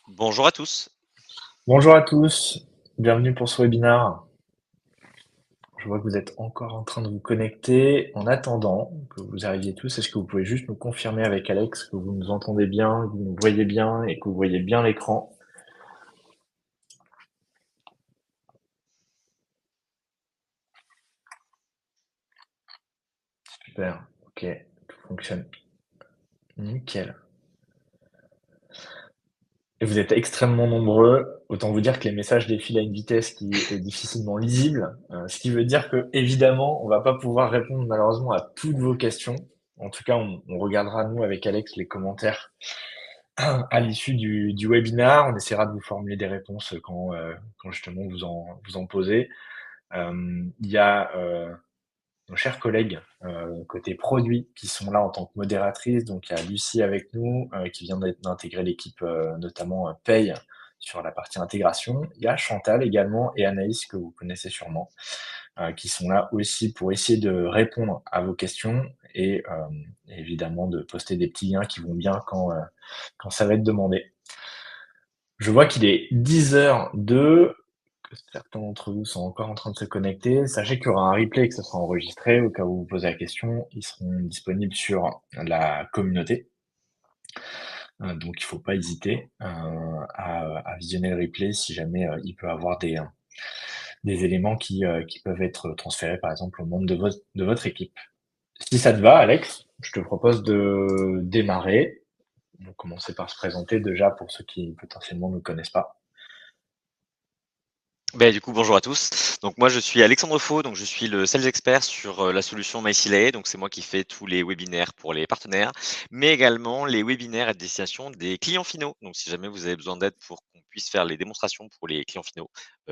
Bonjour à tous. Bonjour à tous, bienvenue pour ce webinaire. Je vois que vous êtes encore en train de vous connecter. En attendant que vous arriviez tous, est-ce que vous pouvez juste nous confirmer avec Alex que vous nous entendez bien, que vous nous voyez bien et que vous voyez bien l'écran? Super, ok, tout fonctionne. Nickel. Et vous êtes extrêmement nombreux. Autant vous dire que les messages défilent à une vitesse qui est difficilement lisible. Ce qui veut dire que, évidemment, on va pas pouvoir répondre malheureusement à toutes vos questions. En tout cas, on regardera, nous, avec Alex, les commentaires à l'issue du webinaire. On essaiera de vous formuler des réponses quand justement vous en posez. Il y a nos chers collègues côté produit qui sont là en tant que modératrices. Donc il y a Lucie avec nous qui vient d'intégrer l'équipe notamment paye sur la partie intégration. Il y a Chantal également et Anaïs que vous connaissez sûrement qui sont là aussi pour essayer de répondre à vos questions et évidemment de poster des petits liens qui vont bien quand ça va être demandé. Je vois qu'il est 10h02, que certains d'entre vous sont encore en train de se connecter. Sachez qu'il y aura un replay et que ce sera enregistré au cas où vous posez la question. Ils seront disponibles sur la communauté. Donc il ne faut pas hésiter à visionner le replay si jamais il peut avoir des éléments qui peuvent être transférés par exemple aux membres de votre équipe. Si ça te va, Alex, je te propose de démarrer. On va commencer par se présenter déjà pour ceux qui potentiellement ne connaissent pas. Du coup, bonjour à tous. Donc moi, je suis Alexandre Faux, donc je suis le sales expert sur la solution MySilae. Donc c'est moi qui fais tous les webinaires pour les partenaires, mais également les webinaires à destination des clients finaux. Donc si jamais vous avez besoin d'aide pour qu'on puisse faire les démonstrations pour les clients finaux,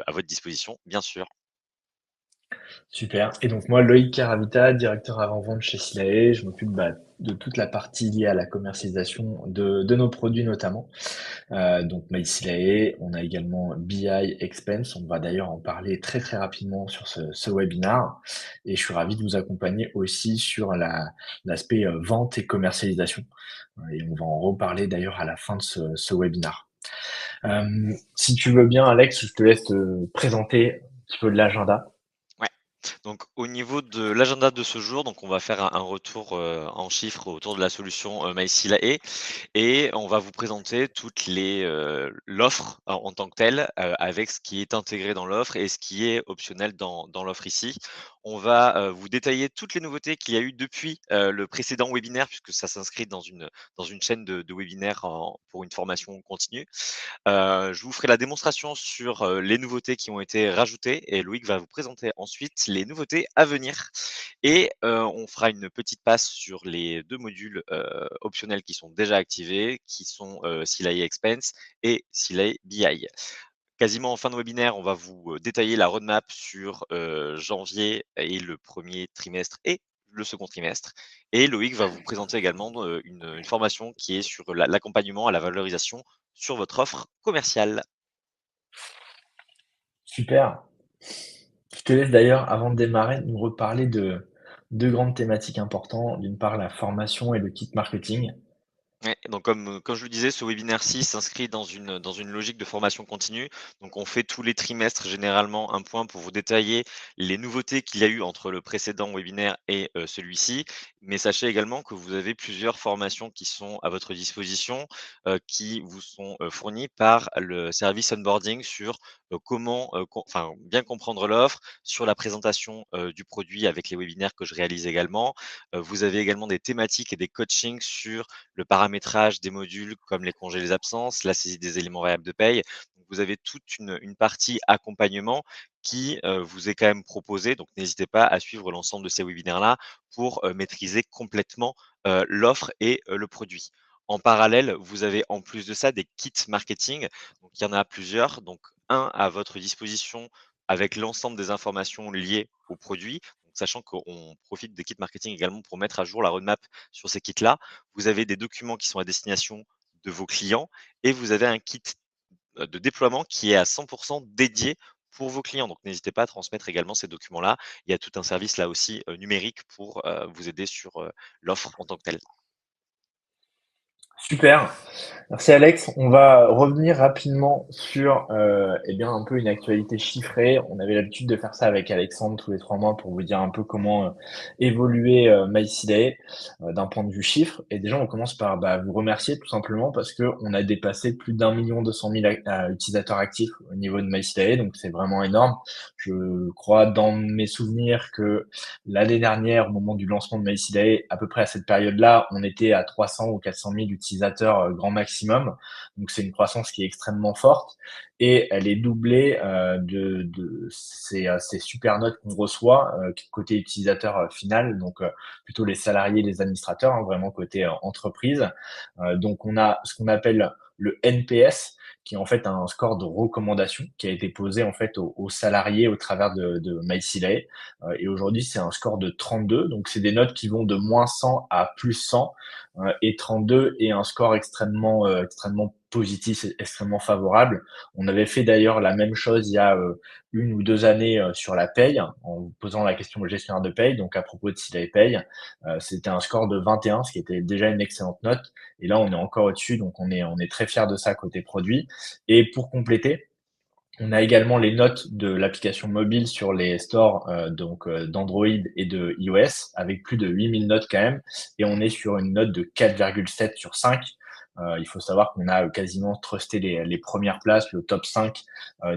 à votre disposition, bien sûr. Super. Et donc moi, Loïc Caravita, directeur avant-vente chez Silae, je m'occupe de toute la partie liée à la commercialisation de nos produits notamment. Donc MySilae, on a également BI Expense, on va d'ailleurs en parler très très rapidement sur ce webinaire. Et je suis ravi de vous accompagner aussi sur l'aspect vente et commercialisation. Et on va en reparler d'ailleurs à la fin de ce webinaire. Si tu veux bien, Alex, je te laisse te présenter un petit peu de l'agenda. Ouais. Donc au niveau de l'agenda de ce jour, donc on va faire un retour en chiffres autour de la solution MySilae. Et on va vous présenter toutes les, l'offre en tant que telle, avec ce qui est intégré dans l'offre et ce qui est optionnel dans l'offre ici. On va, vous détailler toutes les nouveautés qu'il y a eu depuis, le précédent webinaire puisque ça s'inscrit dans une chaîne de webinaires pour une formation continue. Je vous ferai la démonstration sur, les nouveautés qui ont été rajoutées et Loïc va vous présenter ensuite les nouveautés à venir et on fera une petite passe sur les 2 modules, optionnels qui sont déjà activés, qui sont, Silae Expense et Silae BI. Quasiment en fin de webinaire, on va vous, détailler la roadmap sur, janvier et le premier trimestre et le second trimestre et Loïc va vous présenter également, une formation qui est sur l'accompagnement à la valorisation sur votre offre commerciale. Super. Je te laisse d'ailleurs, avant de démarrer, nous reparler de deux grandes thématiques importantes. D'une part, la formation et le kit marketing. Ouais, donc comme je le disais, ce webinaire-ci s'inscrit dans une logique de formation continue. Donc on fait tous les trimestres généralement un point pour vous détailler les nouveautés qu'il y a eu entre le précédent webinaire et celui-ci. Mais sachez également que vous avez plusieurs formations qui sont à votre disposition, qui vous sont, fournies par le service onboarding sur, comment, bien comprendre l'offre, sur la présentation, du produit avec les webinaires que je réalise également. Vous avez également des thématiques et des coachings sur le paramétrage des modules comme les congés, les absences, la saisie des éléments variables de paye. Donc vous avez toute une partie accompagnement qui, vous est quand même proposée, donc n'hésitez pas à suivre l'ensemble de ces webinaires-là pour, maîtriser complètement, l'offre et le produit. En parallèle, vous avez en plus de ça des kits marketing, donc il y en a plusieurs, donc un à votre disposition avec l'ensemble des informations liées au produit, donc sachant qu'on profite des kits marketing également pour mettre à jour la roadmap sur ces kits-là. Vous avez des documents qui sont à destination de vos clients et vous avez un kit, de déploiement qui est à 100 dédié pour vos clients. Donc n'hésitez pas à transmettre également ces documents-là. Il y a tout un service là aussi, numérique pour, vous aider sur, l'offre en tant que telle. Super. Merci Alex. On va revenir rapidement sur eh bien, un peu une actualité chiffrée. On avait l'habitude de faire ça avec Alexandre tous les 3 mois pour vous dire un peu comment évoluer MySidae d'un point de vue chiffre. Et déjà, on commence par vous remercier tout simplement parce qu'on a dépassé plus d'1 200 000 utilisateurs actifs au niveau de MySidae. Donc, c'est vraiment énorme. Je crois dans mes souvenirs que l'année dernière, au moment du lancement de MySidae, à peu près à cette période-là, on était à 300 ou 400 000 utilisateurs grand maximum. Donc c'est une croissance qui est extrêmement forte et elle est doublée de ces super notes qu'on reçoit côté utilisateur final, donc plutôt les salariés, les administrateurs, hein, vraiment côté entreprise. Donc on a ce qu'on appelle le NPS, qui est en fait un score de recommandation qui a été posé en fait aux salariés au travers de MySidae. Et aujourd'hui, c'est un score de 32. Donc, c'est des notes qui vont de -100 à +100. Et 32 est un score extrêmement positif et extrêmement favorable. On avait fait d'ailleurs la même chose il y a 1 ou 2 années sur la paye, en vous posant la question au gestionnaire de paye. Donc, à propos de Sidae Paye, c'était un score de 21, ce qui était déjà une excellente note. Et là, on est encore au-dessus. Donc, on est très fiers de ça côté produit. Et pour compléter, on a également les notes de l'application mobile sur les stores d'Android et de iOS, avec plus de 8000 notes quand même, et on est sur une note de 4,7 sur 5. Il faut savoir qu'on a quasiment trusté les premières places, le top 5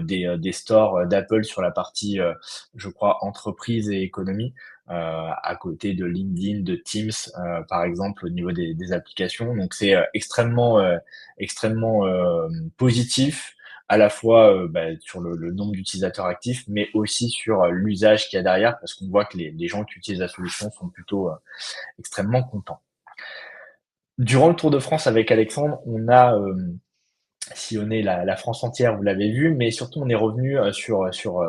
des stores d'Apple sur la partie, je crois, entreprise et économie, à côté de LinkedIn, de Teams, par exemple, au niveau des applications. Donc c'est extrêmement positif à la fois sur le nombre d'utilisateurs actifs, mais aussi sur l'usage qu'il y a derrière, parce qu'on voit que les gens qui utilisent la solution sont plutôt extrêmement contents. Durant le Tour de France avec Alexandre, on a sillonné la France entière, vous l'avez vu, mais surtout on est revenu sur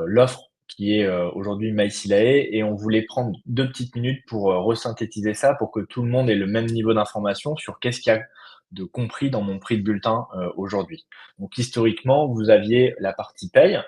l'offre qui est aujourd'hui MySidae, et on voulait prendre 2 petites minutes pour resynthétiser ça, pour que tout le monde ait le même niveau d'information sur qu'est-ce qu'il y a de compris dans mon prix de bulletin aujourd'hui. Donc historiquement, vous aviez la partie paye,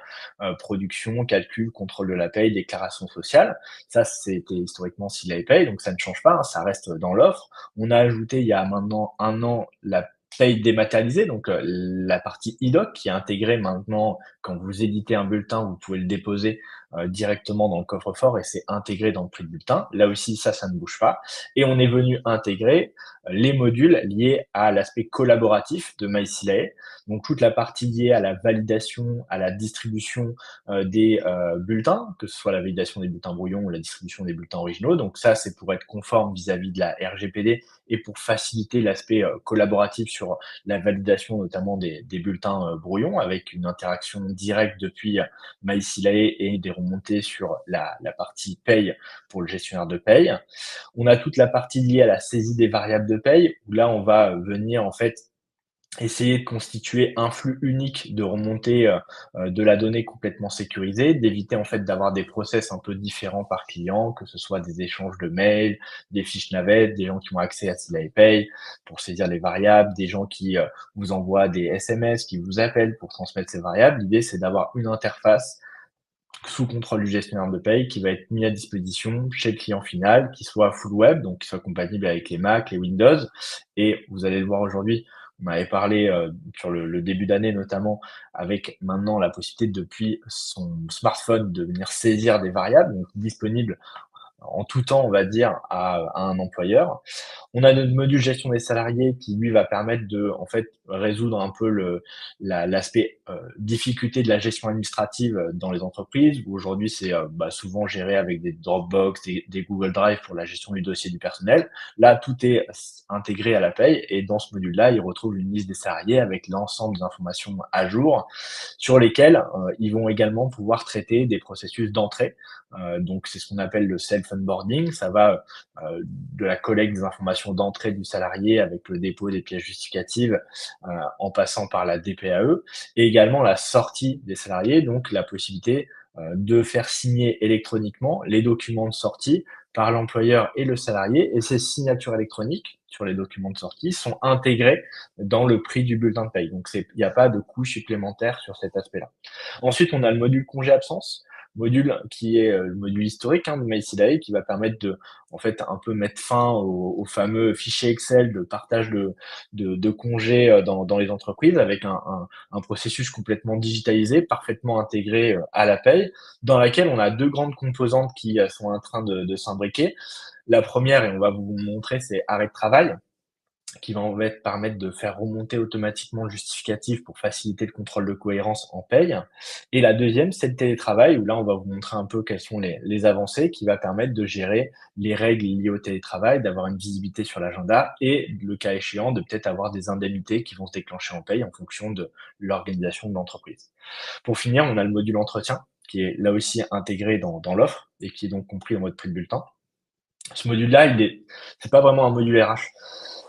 production, calcul, contrôle de la paye, déclaration sociale. Ça, c'était historiquement Sidae Paye, donc ça ne change pas, hein, ça reste dans l'offre. On a ajouté il y a maintenant 1 an la paye dématérialisée, donc la partie e-doc qui est intégrée maintenant. Quand vous éditez un bulletin, vous pouvez le déposer directement dans le coffre-fort et c'est intégré dans le prix de bulletin. Là aussi, ça ne bouge pas. Et on est venu intégrer les modules liés à l'aspect collaboratif de MySidae, donc toute la partie liée à la validation, à la distribution des bulletins, que ce soit la validation des bulletins brouillons ou la distribution des bulletins originaux. Donc ça, c'est pour être conforme vis-à-vis de la RGPD et pour faciliter l'aspect collaboratif sur la validation notamment des bulletins brouillons, avec une interaction directe depuis MySidae et des remontées sur la partie paye pour le gestionnaire de paye. On a toute la partie liée à la saisie des variables de paye, où là, on va venir en fait essayer de constituer un flux unique de remontée de la donnée complètement sécurisée, d'éviter en fait d'avoir des process un peu différents par client, que ce soit des échanges de mails, des fiches navettes, des gens qui ont accès à Sidae Pay pour saisir les variables, des gens qui vous envoient des SMS, qui vous appellent pour transmettre ces variables. L'idée, c'est d'avoir une interface sous contrôle du gestionnaire de paye qui va être mis à disposition chez le client final, qui soit full web, donc qui soit compatible avec les Mac, les Windows. Et vous allez le voir aujourd'hui, on avait parlé sur le début d'année notamment, avec maintenant la possibilité depuis son smartphone de venir saisir des variables, donc disponibles en tout temps, on va dire, à un employeur. On a notre module gestion des salariés qui, lui, va permettre de, en fait, résoudre un peu l'aspect difficulté de la gestion administrative dans les entreprises, où aujourd'hui, c'est souvent géré avec des Dropbox, des Google Drive pour la gestion du dossier du personnel. Là, tout est intégré à la paye, et dans ce module-là, ils retrouvent une liste des salariés avec l'ensemble des informations à jour, sur lesquelles ils vont également pouvoir traiter des processus d'entrée. Donc, c'est ce qu'on appelle le self-onboarding. Ça va de la collecte des informations d'entrée du salarié avec le dépôt des pièces justificatives en passant par la DPAE, et également la sortie des salariés, donc la possibilité de faire signer électroniquement les documents de sortie par l'employeur et le salarié, et ces signatures électroniques sur les documents de sortie sont intégrées dans le prix du bulletin de paye. Donc il n'y a pas de coût supplémentaire sur cet aspect-là. Ensuite, on a le module congé absence. module qui est le module historique de MySidae, qui va permettre de, en fait, un peu mettre fin au fameux fichier Excel de partage de congés dans les entreprises, avec un processus complètement digitalisé, parfaitement intégré à la paye, dans laquelle on a deux grandes composantes qui sont en train de s'imbriquer. La première, et on va vous montrer, c'est arrêt de travail, qui va en fait permettre de faire remonter automatiquement le justificatif pour faciliter le contrôle de cohérence en paye. Et la deuxième, c'est le télétravail, où là, on va vous montrer un peu quelles sont les avancées, qui va permettre de gérer les règles liées au télétravail, d'avoir une visibilité sur l'agenda et, le cas échéant, de peut-être avoir des indemnités qui vont se déclencher en paye en fonction de l'organisation de l'entreprise. Pour finir, on a le module entretien, qui est là aussi intégré dans l'offre et qui est donc compris en mode prix de bulletin. Ce module-là, c'est pas vraiment un module RH.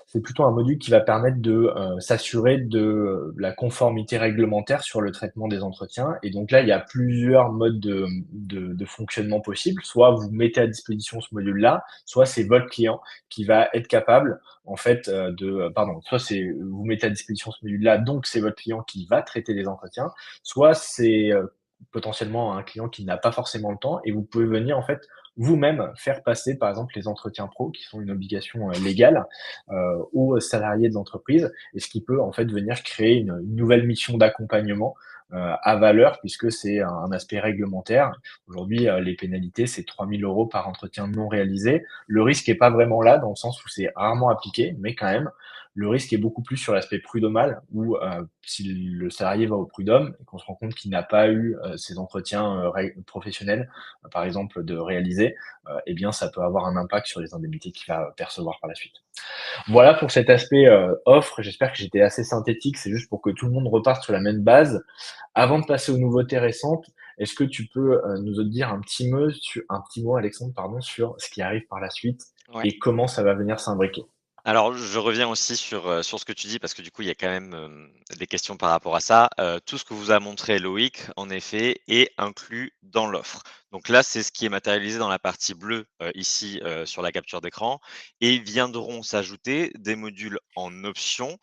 C'est plutôt un module qui va permettre de s'assurer de la conformité réglementaire sur le traitement des entretiens. Et donc là, il y a plusieurs modes de fonctionnement possibles. Soit vous mettez à disposition ce module-là, soit c'est votre client qui va être capable, en fait, soit c'est vous mettez à disposition ce module-là, donc c'est votre client qui va traiter les entretiens, soit c'est potentiellement un client qui n'a pas forcément le temps et vous pouvez venir, en fait, vous-même faire passer, par exemple, les entretiens pro, qui sont une obligation légale, aux salariés de l'entreprise, et ce qui peut en fait venir créer une nouvelle mission d'accompagnement à valeur, puisque c'est un aspect réglementaire. Aujourd'hui, les pénalités, c'est 3 000 € par entretien non réalisé. Le risque n'est pas vraiment là, dans le sens où c'est rarement appliqué, mais quand même, le risque est beaucoup plus sur l'aspect prud'homal, où si le salarié va au prud'homme et qu'on se rend compte qu'il n'a pas eu ses entretiens professionnels, par exemple, de réaliser, eh bien, ça peut avoir un impact sur les indemnités qu'il va percevoir par la suite. Voilà pour cet aspect offre. J'espère que j'étais assez synthétique. C'est juste pour que tout le monde reparte sur la même base. Avant de passer aux nouveautés récentes, est-ce que tu peux nous dire un petit mot, Alexandre, pardon, sur ce qui arrive par la suite Ouais. et comment ça va venir s'imbriquer? Alors, je reviens aussi sur ce que tu dis parce que du coup, il y a quand même, des questions par rapport à ça. Tout ce que vous a montré Loïc, en effet, est inclus dans l'offre. Donc là, c'est ce qui est matérialisé dans la partie bleue, ici, sur la capture d'écran, et viendront s'ajouter des modules en option,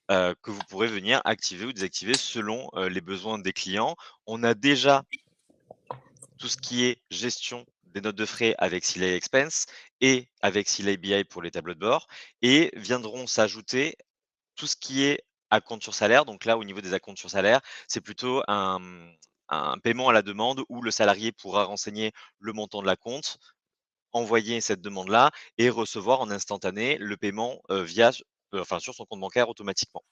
que vous pourrez venir activer ou désactiver selon, les besoins des clients. On a déjà tout ce qui est gestion des notes de frais avec Silay Expense et avec Silay BI pour les tableaux de bord, et viendront s'ajouter tout ce qui est acompte sur salaire. Donc là, au niveau des acomptes sur salaire, c'est plutôt un paiement à la demande où le salarié pourra renseigner le montant de l'acompte, envoyer cette demande-là et recevoir en instantané le paiement, sur son compte bancaire automatiquement.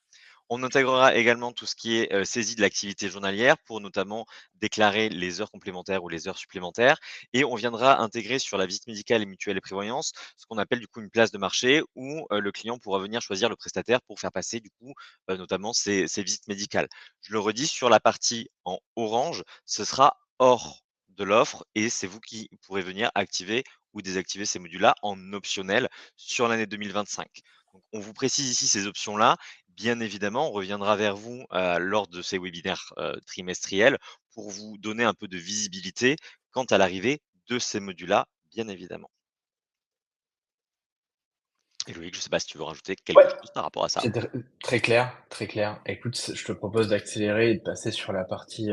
On intégrera également tout ce qui est, saisie de l'activité journalière pour notamment déclarer les heures complémentaires ou les heures supplémentaires, et on viendra intégrer sur la visite médicale et mutuelle et prévoyance ce qu'on appelle du coup une place de marché où, le client pourra venir choisir le prestataire pour faire passer du coup, notamment ses visites médicales. Je le redis, sur la partie en orange, ce sera hors de l'offre et c'est vous qui pourrez venir activer ou désactiver ces modules-là en optionnel sur l'année 2025. Donc on vous précise ici ces options-là. Bien évidemment, on reviendra vers vous, lors de ces webinaires, trimestriels pour vous donner un peu de visibilité quant à l'arrivée de ces modules-là, bien évidemment. Et Loïc, je ne sais pas si tu veux rajouter Ouais, quelque chose par rapport à ça? c'est très clair, très clair. Écoute, je te propose d'accélérer et de passer sur la partie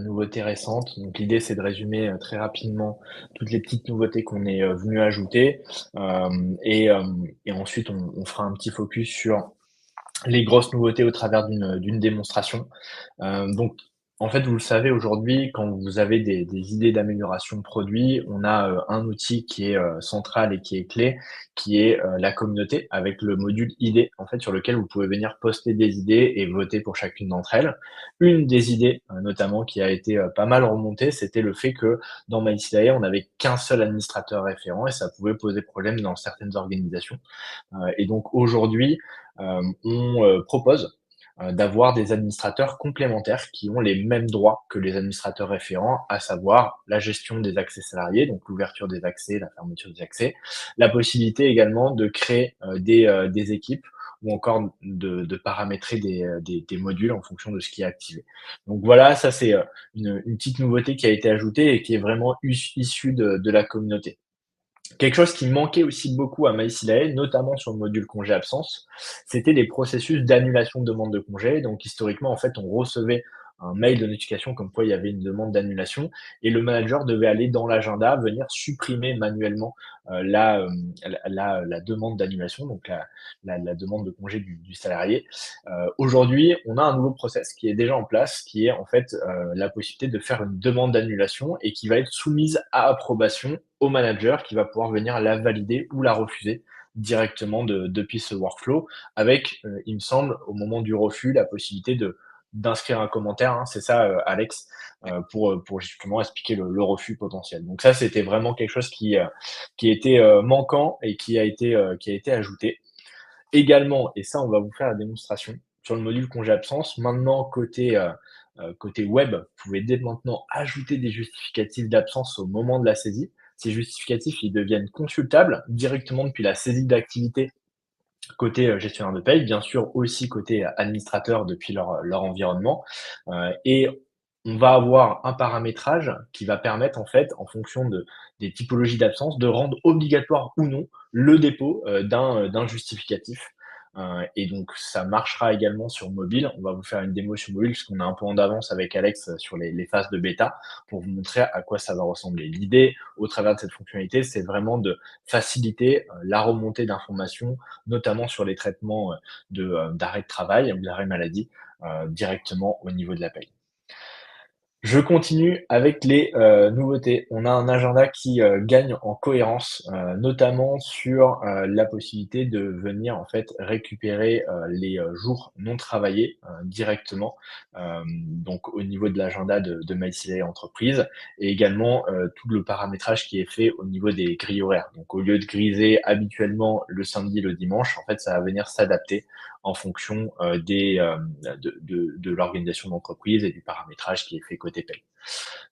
nouveautés récentes. Donc l'idée, c'est de résumer très rapidement toutes les petites nouveautés qu'on est venu ajouter. Et ensuite, on fera un petit focus sur les grosses nouveautés au travers d'une démonstration. Donc, en fait, vous le savez aujourd'hui, quand vous avez des idées d'amélioration de produits, on a un outil qui est central et qui est clé, qui est la communauté, avec le module idées, en fait, sur lequel vous pouvez venir poster des idées et voter pour chacune d'entre elles. Une des idées, notamment, qui a été pas mal remontée, c'était le fait que dans MySidae, on n'avait qu'un seul administrateur référent et ça pouvait poser problème dans certaines organisations. Et donc aujourd'hui, on propose d'avoir des administrateurs complémentaires qui ont les mêmes droits que les administrateurs référents, à savoir la gestion des accès salariés, donc l'ouverture des accès, la fermeture des accès, la possibilité également de créer des équipes ou encore de paramétrer des modules en fonction de ce qui est activé. Donc voilà, ça c'est une petite nouveauté qui a été ajoutée et qui est vraiment issue de la communauté. Quelque chose qui manquait aussi beaucoup à MySilae, notamment sur le module congé absence, c'était les processus d'annulation de demande de congé. Donc historiquement, en fait, on recevait un mail de notification comme quoi il y avait une demande d'annulation et le manager devait aller dans l'agenda, venir supprimer manuellement la demande d'annulation, donc la demande de congé du salarié. Aujourd'hui, on a un nouveau process qui est déjà en place, qui est en fait la possibilité de faire une demande d'annulation et qui va être soumise à approbation au manager qui va pouvoir venir la valider ou la refuser directement depuis ce workflow avec, il me semble, au moment du refus, la possibilité d'inscrire un commentaire, hein, c'est ça, Alex, pour justement expliquer le refus potentiel. Donc ça, c'était vraiment quelque chose qui était manquant et qui a été ajouté. Également, et ça, on va vous faire la démonstration sur le module congé absence. Maintenant, côté web, vous pouvez dès maintenant ajouter des justificatifs d'absence au moment de la saisie. Ces justificatifs, ils deviennent consultables directement depuis la saisie d'activité côté gestionnaire de paye, bien sûr aussi côté administrateur depuis leur environnement. Et on va avoir un paramétrage qui va permettre en fait, en fonction des typologies d'absence, de rendre obligatoire ou non le dépôt d'un justificatif. Et donc ça marchera également sur mobile. On va vous faire une démo sur mobile puisqu'on est un peu en avance avec Alex sur les phases de bêta pour vous montrer à quoi ça va ressembler. L'idée au travers de cette fonctionnalité, c'est vraiment de faciliter la remontée d'informations, notamment sur les traitements d'arrêt de travail ou d'arrêt maladie directement au niveau de la paye. Je continue avec les nouveautés. On a un agenda qui gagne en cohérence, notamment sur la possibilité de venir en fait récupérer les jours non travaillés directement, donc au niveau de l'agenda de MyCLA entreprise, et également tout le paramétrage qui est fait au niveau des grilles horaires. Donc au lieu de griser habituellement le samedi, le dimanche, en fait ça va venir s'adapter en fonction de l'organisation d'entreprise et du paramétrage qui est fait côté paye.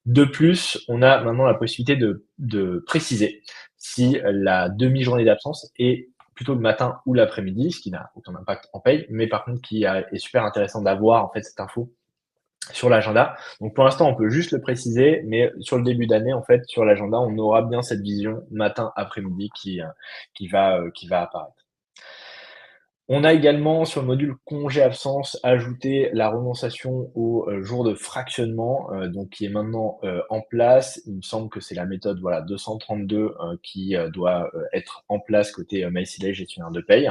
De plus, on a maintenant la possibilité de préciser si la demi-journée d'absence est plutôt le matin ou l'après-midi, ce qui n'a aucun impact en paye, mais par contre qui est super intéressant d'avoir en fait cette info sur l'agenda. Donc pour l'instant, on peut juste le préciser, mais sur le début d'année, en fait, sur l'agenda, on aura bien cette vision matin-après-midi qui va apparaître. On a également sur le module congé absence ajouté la renonciation au jour de fractionnement, donc qui est maintenant en place. Il me semble que c'est la méthode voilà 232 qui doit être en place côté MyCLA gestionnaire de paye.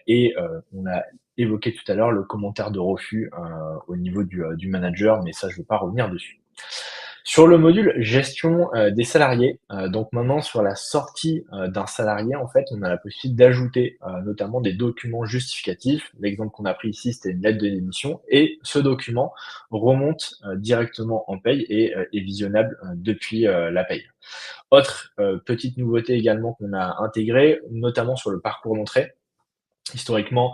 Et on a évoqué tout à l'heure le commentaire de refus au niveau du manager, mais ça je ne vais pas revenir dessus. Sur le module gestion des salariés, donc maintenant sur la sortie d'un salarié, en fait, on a la possibilité d'ajouter notamment des documents justificatifs. L'exemple qu'on a pris ici, c'était une lettre de démission, et ce document remonte directement en paye et est visionnable depuis la paye. Autre petite nouveauté également qu'on a intégrée, notamment sur le parcours d'entrée. Historiquement,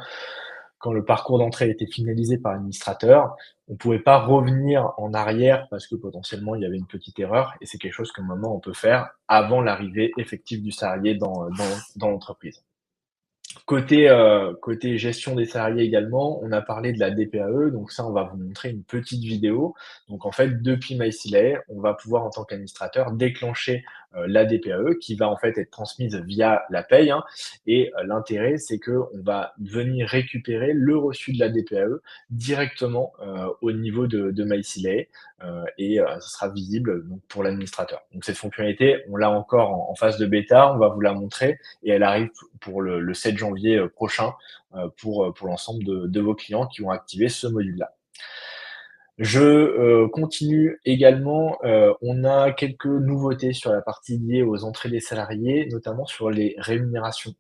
quand le parcours d'entrée était finalisé par l'administrateur, on ne pouvait pas revenir en arrière parce que potentiellement il y avait une petite erreur, et c'est quelque chose que maintenant on peut faire avant l'arrivée effective du salarié dans l'entreprise. Côté gestion des salariés également, on a parlé de la DPAE, donc ça on va vous montrer une petite vidéo. Donc en fait, depuis MyCLA, on va pouvoir en tant qu'administrateur déclencher la DPAE qui va en fait être transmise via la paye, hein. Et l'intérêt, c'est que on va venir récupérer le reçu de la DPAE directement au niveau de MyCLA et ce sera visible donc, pour l'administrateur. Donc cette fonctionnalité, on l'a encore en phase de bêta, on va vous la montrer et elle arrive pour le 7 janvier prochain pour l'ensemble de vos clients qui ont activé ce module-là. Je continue également, on a quelques nouveautés sur la partie liée aux entrées des salariés, notamment sur les rémunérations.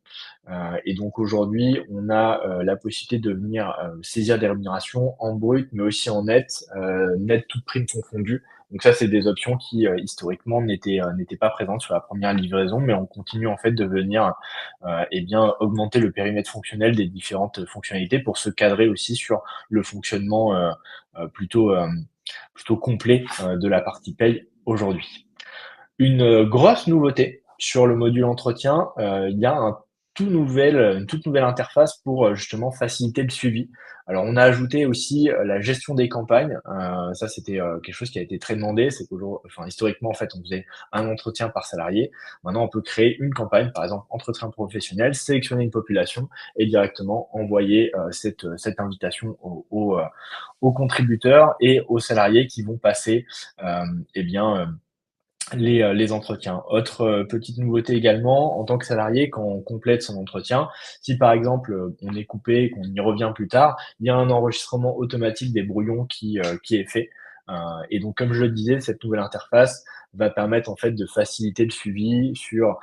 Et donc aujourd'hui, on a la possibilité de venir saisir des rémunérations en brut, mais aussi en net, net toutes primes confondues. Donc ça, c'est des options qui historiquement n'étaient pas présentes sur la première livraison, mais on continue en fait de venir eh bien augmenter le périmètre fonctionnel des différentes fonctionnalités pour se cadrer aussi sur le fonctionnement plutôt complet de la partie paye aujourd'hui. Une grosse nouveauté sur le module entretien, il y a un une toute nouvelle interface pour justement faciliter le suivi. Alors, on a ajouté aussi la gestion des campagnes. Ça, c'était quelque chose qui a été très demandé. C'est qu'aujourd'hui, enfin, historiquement, en fait, on faisait un entretien par salarié. Maintenant, on peut créer une campagne, par exemple, entretien professionnel, sélectionner une population et directement envoyer cette invitation aux contributeurs et aux salariés qui vont passer eh bien, les entretiens. Autre petite nouveauté également, en tant que salarié, quand on complète son entretien, si par exemple on est coupé et qu'on y revient plus tard, il y a un enregistrement automatique des brouillons qui est fait. Et donc, comme je le disais, cette nouvelle interface va permettre en fait de faciliter le suivi sur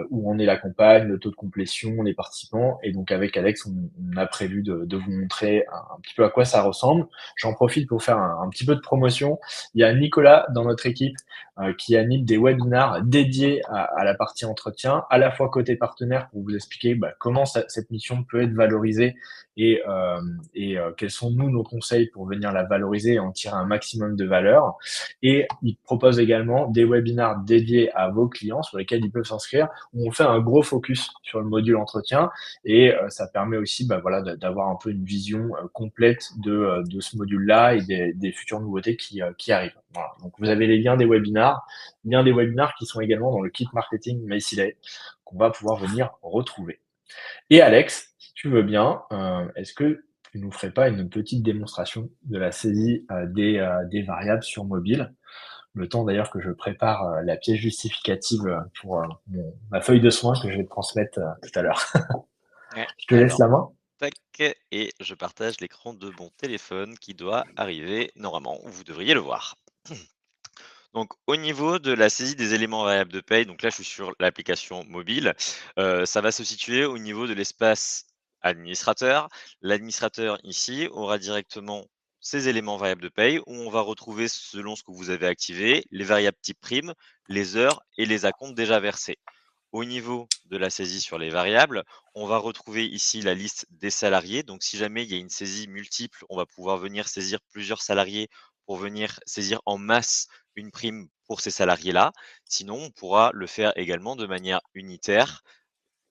où en est la campagne, le taux de complétion, les participants. Et donc avec Alex, on a prévu de vous montrer un petit peu à quoi ça ressemble. J'en profite pour faire un petit peu de promotion. Il y a Nicolas dans notre équipe qui anime des webinars dédiés à la partie entretien, à la fois côté partenaire pour vous expliquer comment cette mission peut être valorisée et quels sont nous nos conseils pour venir la valoriser et en tirer un maximum de valeur. Et il propose également des webinars dédiés à vos clients sur lesquels ils peuvent s'inscrire, où on fait un gros focus sur le module entretien et ça permet aussi voilà, d'avoir un peu une vision complète de ce module-là et des futures nouveautés qui arrivent. Voilà. Donc vous avez les liens des webinars qui sont également dans le kit marketing Mailsilay qu'on va pouvoir venir retrouver. Et Alex, si tu veux bien, est-ce que tu nous ferais pas une petite démonstration de la saisie des variables sur mobile? Le temps d'ailleurs que je prépare la pièce justificative pour ma feuille de soins que je vais te transmettre tout à l'heure. Ouais, Je te laisse alors, la main. tac, et je partage l'écran de mon téléphone qui doit arriver normalement, vous devriez le voir. Donc au niveau de la saisie des éléments variables de paye, donc là je suis sur l'application mobile, ça va se situer au niveau de l'espace administrateur. L'administrateur ici aura directement ces éléments variables de paye où on va retrouver selon ce que vous avez activé, les variables type prime, les heures et les acomptes déjà versés. Au niveau de la saisie sur les variables, on va retrouver ici la liste des salariés. Donc, si jamais il y a une saisie multiple, on va pouvoir venir saisir plusieurs salariés pour venir saisir en masse une prime pour ces salariés-là. Sinon, on pourra le faire également de manière unitaire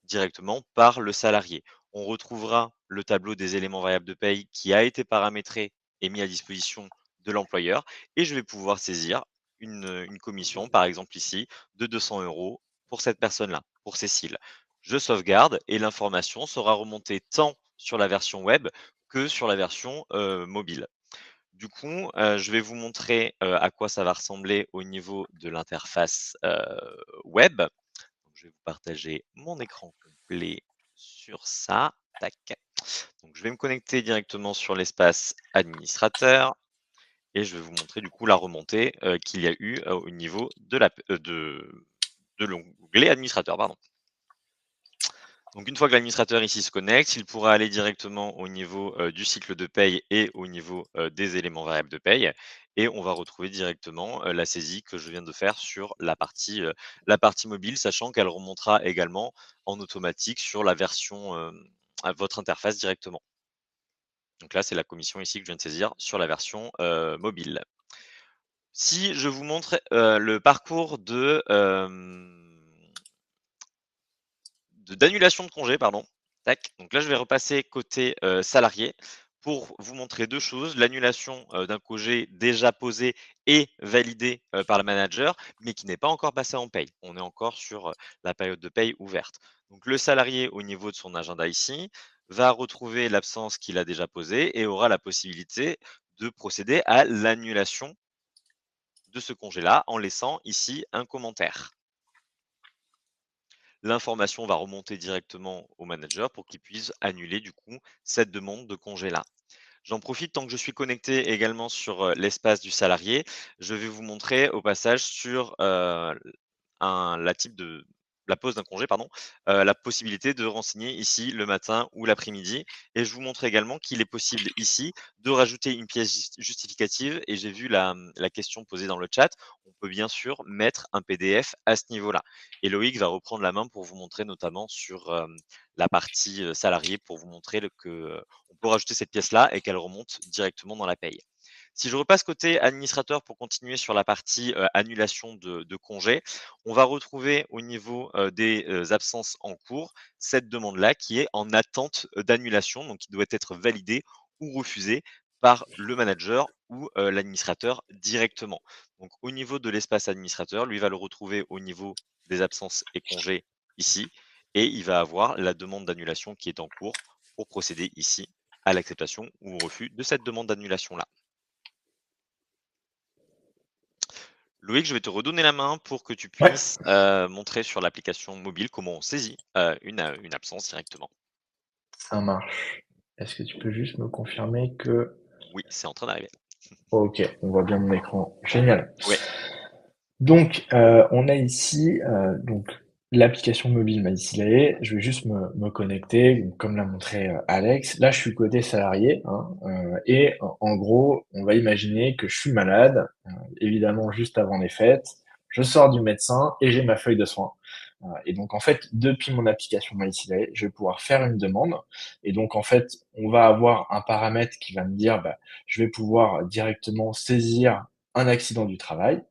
directement par le salarié. On retrouvera le tableau des éléments variables de paye qui a été paramétré et mis à disposition de l'employeur et je vais pouvoir saisir une commission, par exemple ici, de 200 € pour cette personne-là, pour Cécile. Je sauvegarde et l'information sera remontée tant sur la version web que sur la version mobile. Du coup, je vais vous montrer à quoi ça va ressembler au niveau de l'interface web. Donc, je vais vous partager mon écran complet sur ça. Tac. Donc, je vais me connecter directement sur l'espace administrateur et je vais vous montrer du coup la remontée qu'il y a eu au niveau de l'onglet administrateur. Pardon. Donc, une fois que l'administrateur ici se connecte, il pourra aller directement au niveau du cycle de paye et au niveau des éléments variables de paye. Et on va retrouver directement la saisie que je viens de faire sur la partie mobile, sachant qu'elle remontera également en automatique sur la version à votre interface directement. Donc là, c'est la commission ici que je viens de saisir sur la version mobile. Si je vous montre le parcours d'annulation de congé, pardon. Tac. Donc là, je vais repasser côté salarié pour vous montrer deux choses. L'annulation d'un congé déjà posé et validé par le manager, mais qui n'est pas encore passé en paye. On est encore sur la période de paye ouverte. Donc le salarié, au niveau de son agenda ici, va retrouver l'absence qu'il a déjà posée et aura la possibilité de procéder à l'annulation de ce congé-là en laissant ici un commentaire. L'information va remonter directement au manager pour qu'il puisse annuler du coup cette demande de congé-là. J'en profite tant que je suis connecté également sur l'espace du salarié. Je vais vous montrer au passage sur la type de la pose d'un congé, pardon, la possibilité de renseigner ici le matin ou l'après-midi. Et je vous montre également qu'il est possible ici de rajouter une pièce justificative. Et j'ai vu la question posée dans le chat. On peut bien sûr mettre un PDF à ce niveau-là. Et Loïc va reprendre la main pour vous montrer notamment sur la partie salarié pour vous montrer on peut rajouter cette pièce-là et qu'elle remonte directement dans la paye. Si je repasse côté administrateur pour continuer sur la partie, annulation de congés, on va retrouver au niveau, des, absences en cours, cette demande-là qui est en attente, d'annulation, donc qui doit être validée ou refusée par le manager ou, l'administrateur directement. Donc au niveau de l'espace administrateur, lui va le retrouver au niveau des absences et congés ici et il va avoir la demande d'annulation qui est en cours pour procéder ici à l'acceptation ou au refus de cette demande d'annulation-là. Loïc, je vais te redonner la main pour que tu Ouais, puisses, montrer sur l'application mobile comment on saisit, une absence directement. ça marche. Est-ce que tu peux juste me confirmer que Oui, c'est en train d'arriver. OK, on voit bien mon écran. Génial. Ouais, Donc, on a ici, donc l'application mobile m'a signalé. Je vais juste me connecter, donc comme l'a montré, Alex. Là, je suis côté salarié, hein, et en gros, on va imaginer que je suis malade, évidemment juste avant les fêtes. Je sors du médecin et j'ai ma feuille de soins. Et donc en fait, depuis mon application MySillae, je vais pouvoir faire une demande et donc en fait, on va avoir un paramètre qui va me dire, bah, je vais pouvoir directement saisir un accident du travail.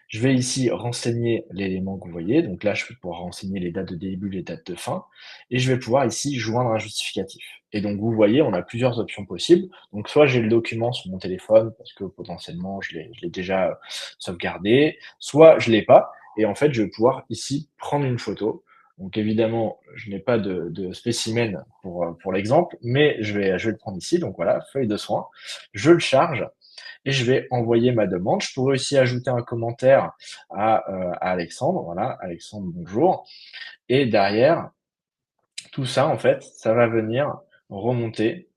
Je vais ici renseigner l'élément que vous voyez. Donc là, je vais pouvoir renseigner les dates de début, les dates de fin, et je vais pouvoir ici joindre un justificatif. Et donc vous voyez, on a plusieurs options possibles. Donc soit j'ai le document sur mon téléphone parce que potentiellement je l'ai déjà sauvegardé, soit je l'ai pas. Et en fait, je vais pouvoir ici prendre une photo. Donc évidemment, je n'ai pas de spécimen pour l'exemple, mais je vais le prendre ici. Donc voilà, feuille de soin. Je le charge et je vais envoyer ma demande. Je pourrais aussi ajouter un commentaire à Alexandre. Voilà, Alexandre, bonjour. Et derrière, tout ça, en fait, ça va venir remonter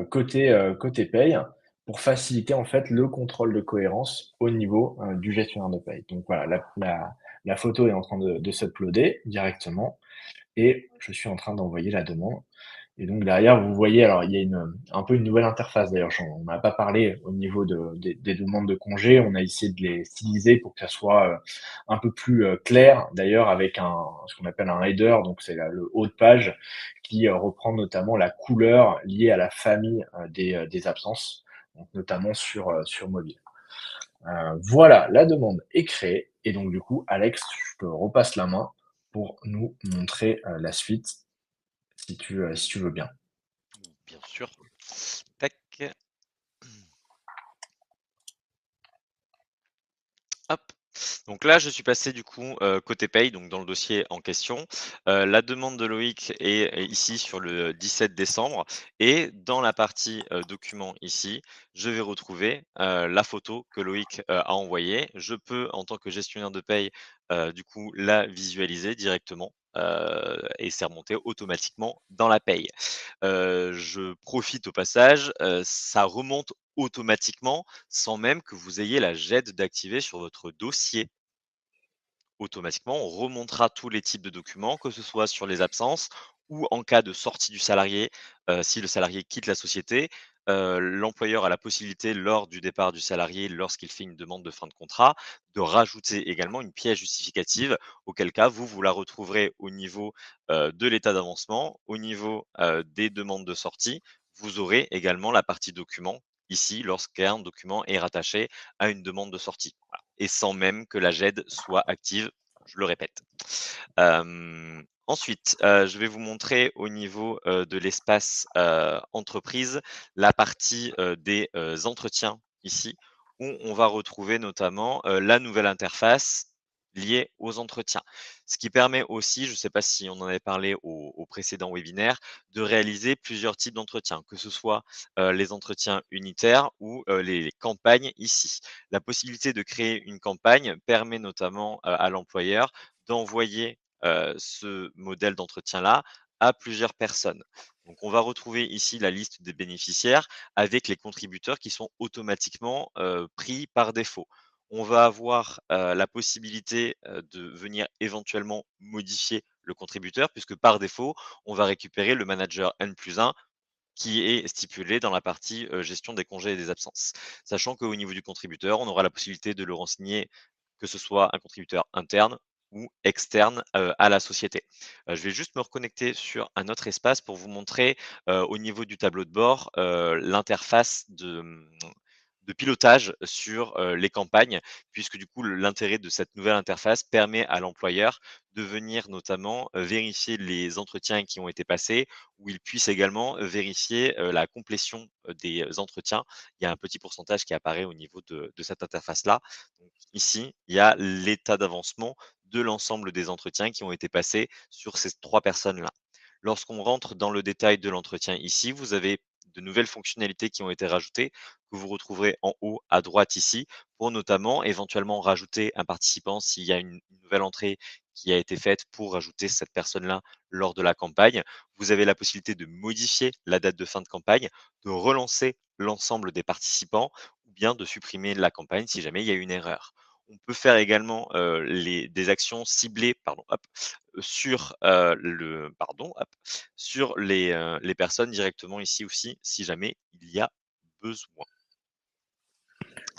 côté paye pour faciliter en fait le contrôle de cohérence au niveau du gestionnaire de paye. Donc voilà, la photo est en train de s'uploader directement et je suis en train d'envoyer la demande. Et donc derrière, vous voyez, alors il y a un peu une nouvelle interface d'ailleurs, on n'a pas parlé au niveau des demandes de congés, on a essayé de les styliser pour que ça soit un peu plus clair, d'ailleurs avec ce qu'on appelle un header, donc c'est le haut de page qui reprend notamment la couleur liée à la famille des absences, donc notamment sur mobile. Voilà, la demande est créée et donc du coup, Alex, je te repasse la main pour nous montrer la suite si tu veux bien. bien sûr. Tac, hop. Donc là, je suis passé du coup, côté paye, donc dans le dossier en question. La demande de Loïc est ici sur le 17 décembre et dans la partie, documents ici, je vais retrouver, la photo que Loïc, a envoyée. Je peux, en tant que gestionnaire de paye, du coup, la visualiser directement, et c'est remonté automatiquement dans la paye. Je profite au passage, ça remonte automatiquement sans même que vous ayez la GED d'activer sur votre dossier. Automatiquement, on remontera tous les types de documents, que ce soit sur les absences ou en cas de sortie du salarié, si le salarié quitte la société, l'employeur a la possibilité lors du départ du salarié, lorsqu'il fait une demande de fin de contrat, de rajouter également une pièce justificative, auquel cas vous la retrouverez au niveau, de l'état d'avancement, au niveau, des demandes de sortie. Vous aurez également la partie documents ici lorsqu'un document est rattaché à une demande de sortie. Voilà et sans même que la GED soit active, je le répète. Ensuite, je vais vous montrer au niveau, de l'espace, entreprise, la partie, des, entretiens ici, où on va retrouver notamment, la nouvelle interface liée aux entretiens. Ce qui permet aussi, je ne sais pas si on en avait parlé au précédent webinaire, de réaliser plusieurs types d'entretiens, que ce soit, les entretiens unitaires ou, les campagnes ici. La possibilité de créer une campagne permet notamment, à l'employeur d'envoyer, ce modèle d'entretien-là à plusieurs personnes. Donc on va retrouver ici la liste des bénéficiaires avec les contributeurs qui sont automatiquement, pris par défaut. On va avoir, la possibilité, de venir éventuellement modifier le contributeur puisque par défaut, on va récupérer le manager N+1 qui est stipulé dans la partie, gestion des congés et des absences. Sachant qu'au niveau du contributeur, on aura la possibilité de le renseigner, que ce soit un contributeur interne ou externe, à la société. Je vais juste me reconnecter sur un autre espace pour vous montrer, au niveau du tableau de bord, l'interface de pilotage sur, les campagnes, puisque du coup, l'intérêt de cette nouvelle interface permet à l'employeur de venir notamment, vérifier les entretiens qui ont été passés, où il puisse également vérifier, la complétion, des entretiens. Il y a un petit pourcentage qui apparaît au niveau de cette interface-là. Donc ici, il y a l'état d'avancement de l'ensemble des entretiens qui ont été passés sur ces 3 personnes-là. Lorsqu'on rentre dans le détail de l'entretien ici, vous avez de nouvelles fonctionnalités qui ont été rajoutées, que vous retrouverez en haut à droite ici, pour notamment éventuellement rajouter un participant s'il y a une nouvelle entrée qui a été faite pour rajouter cette personne-là lors de la campagne. Vous avez la possibilité de modifier la date de fin de campagne, de relancer l'ensemble des participants ou bien de supprimer la campagne si jamais il y a une erreur. On peut faire également des actions ciblées pardon, hop, sur, sur les personnes directement ici aussi, si jamais il y a besoin.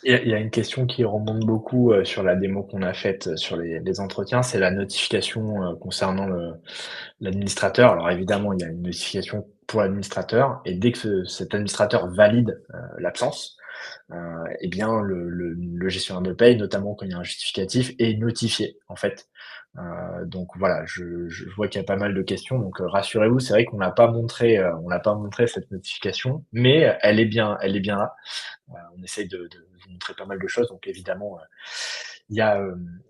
Il y a une question qui remonte beaucoup, sur la démo qu'on a faite, sur les entretiens, c'est la notification, concernant l'administrateur. Alors évidemment, il y a une notification pour l'administrateur et dès que cet administrateur valide, l'absence, et bien le gestionnaire de paye, notamment quand il y a un justificatif, est notifié en fait. Donc voilà, je vois qu'il y a pas mal de questions, donc rassurez-vous, c'est vrai on n'a pas montré cette notification, mais elle est bien là. On essaye de vous montrer pas mal de choses, donc évidemment, il y a,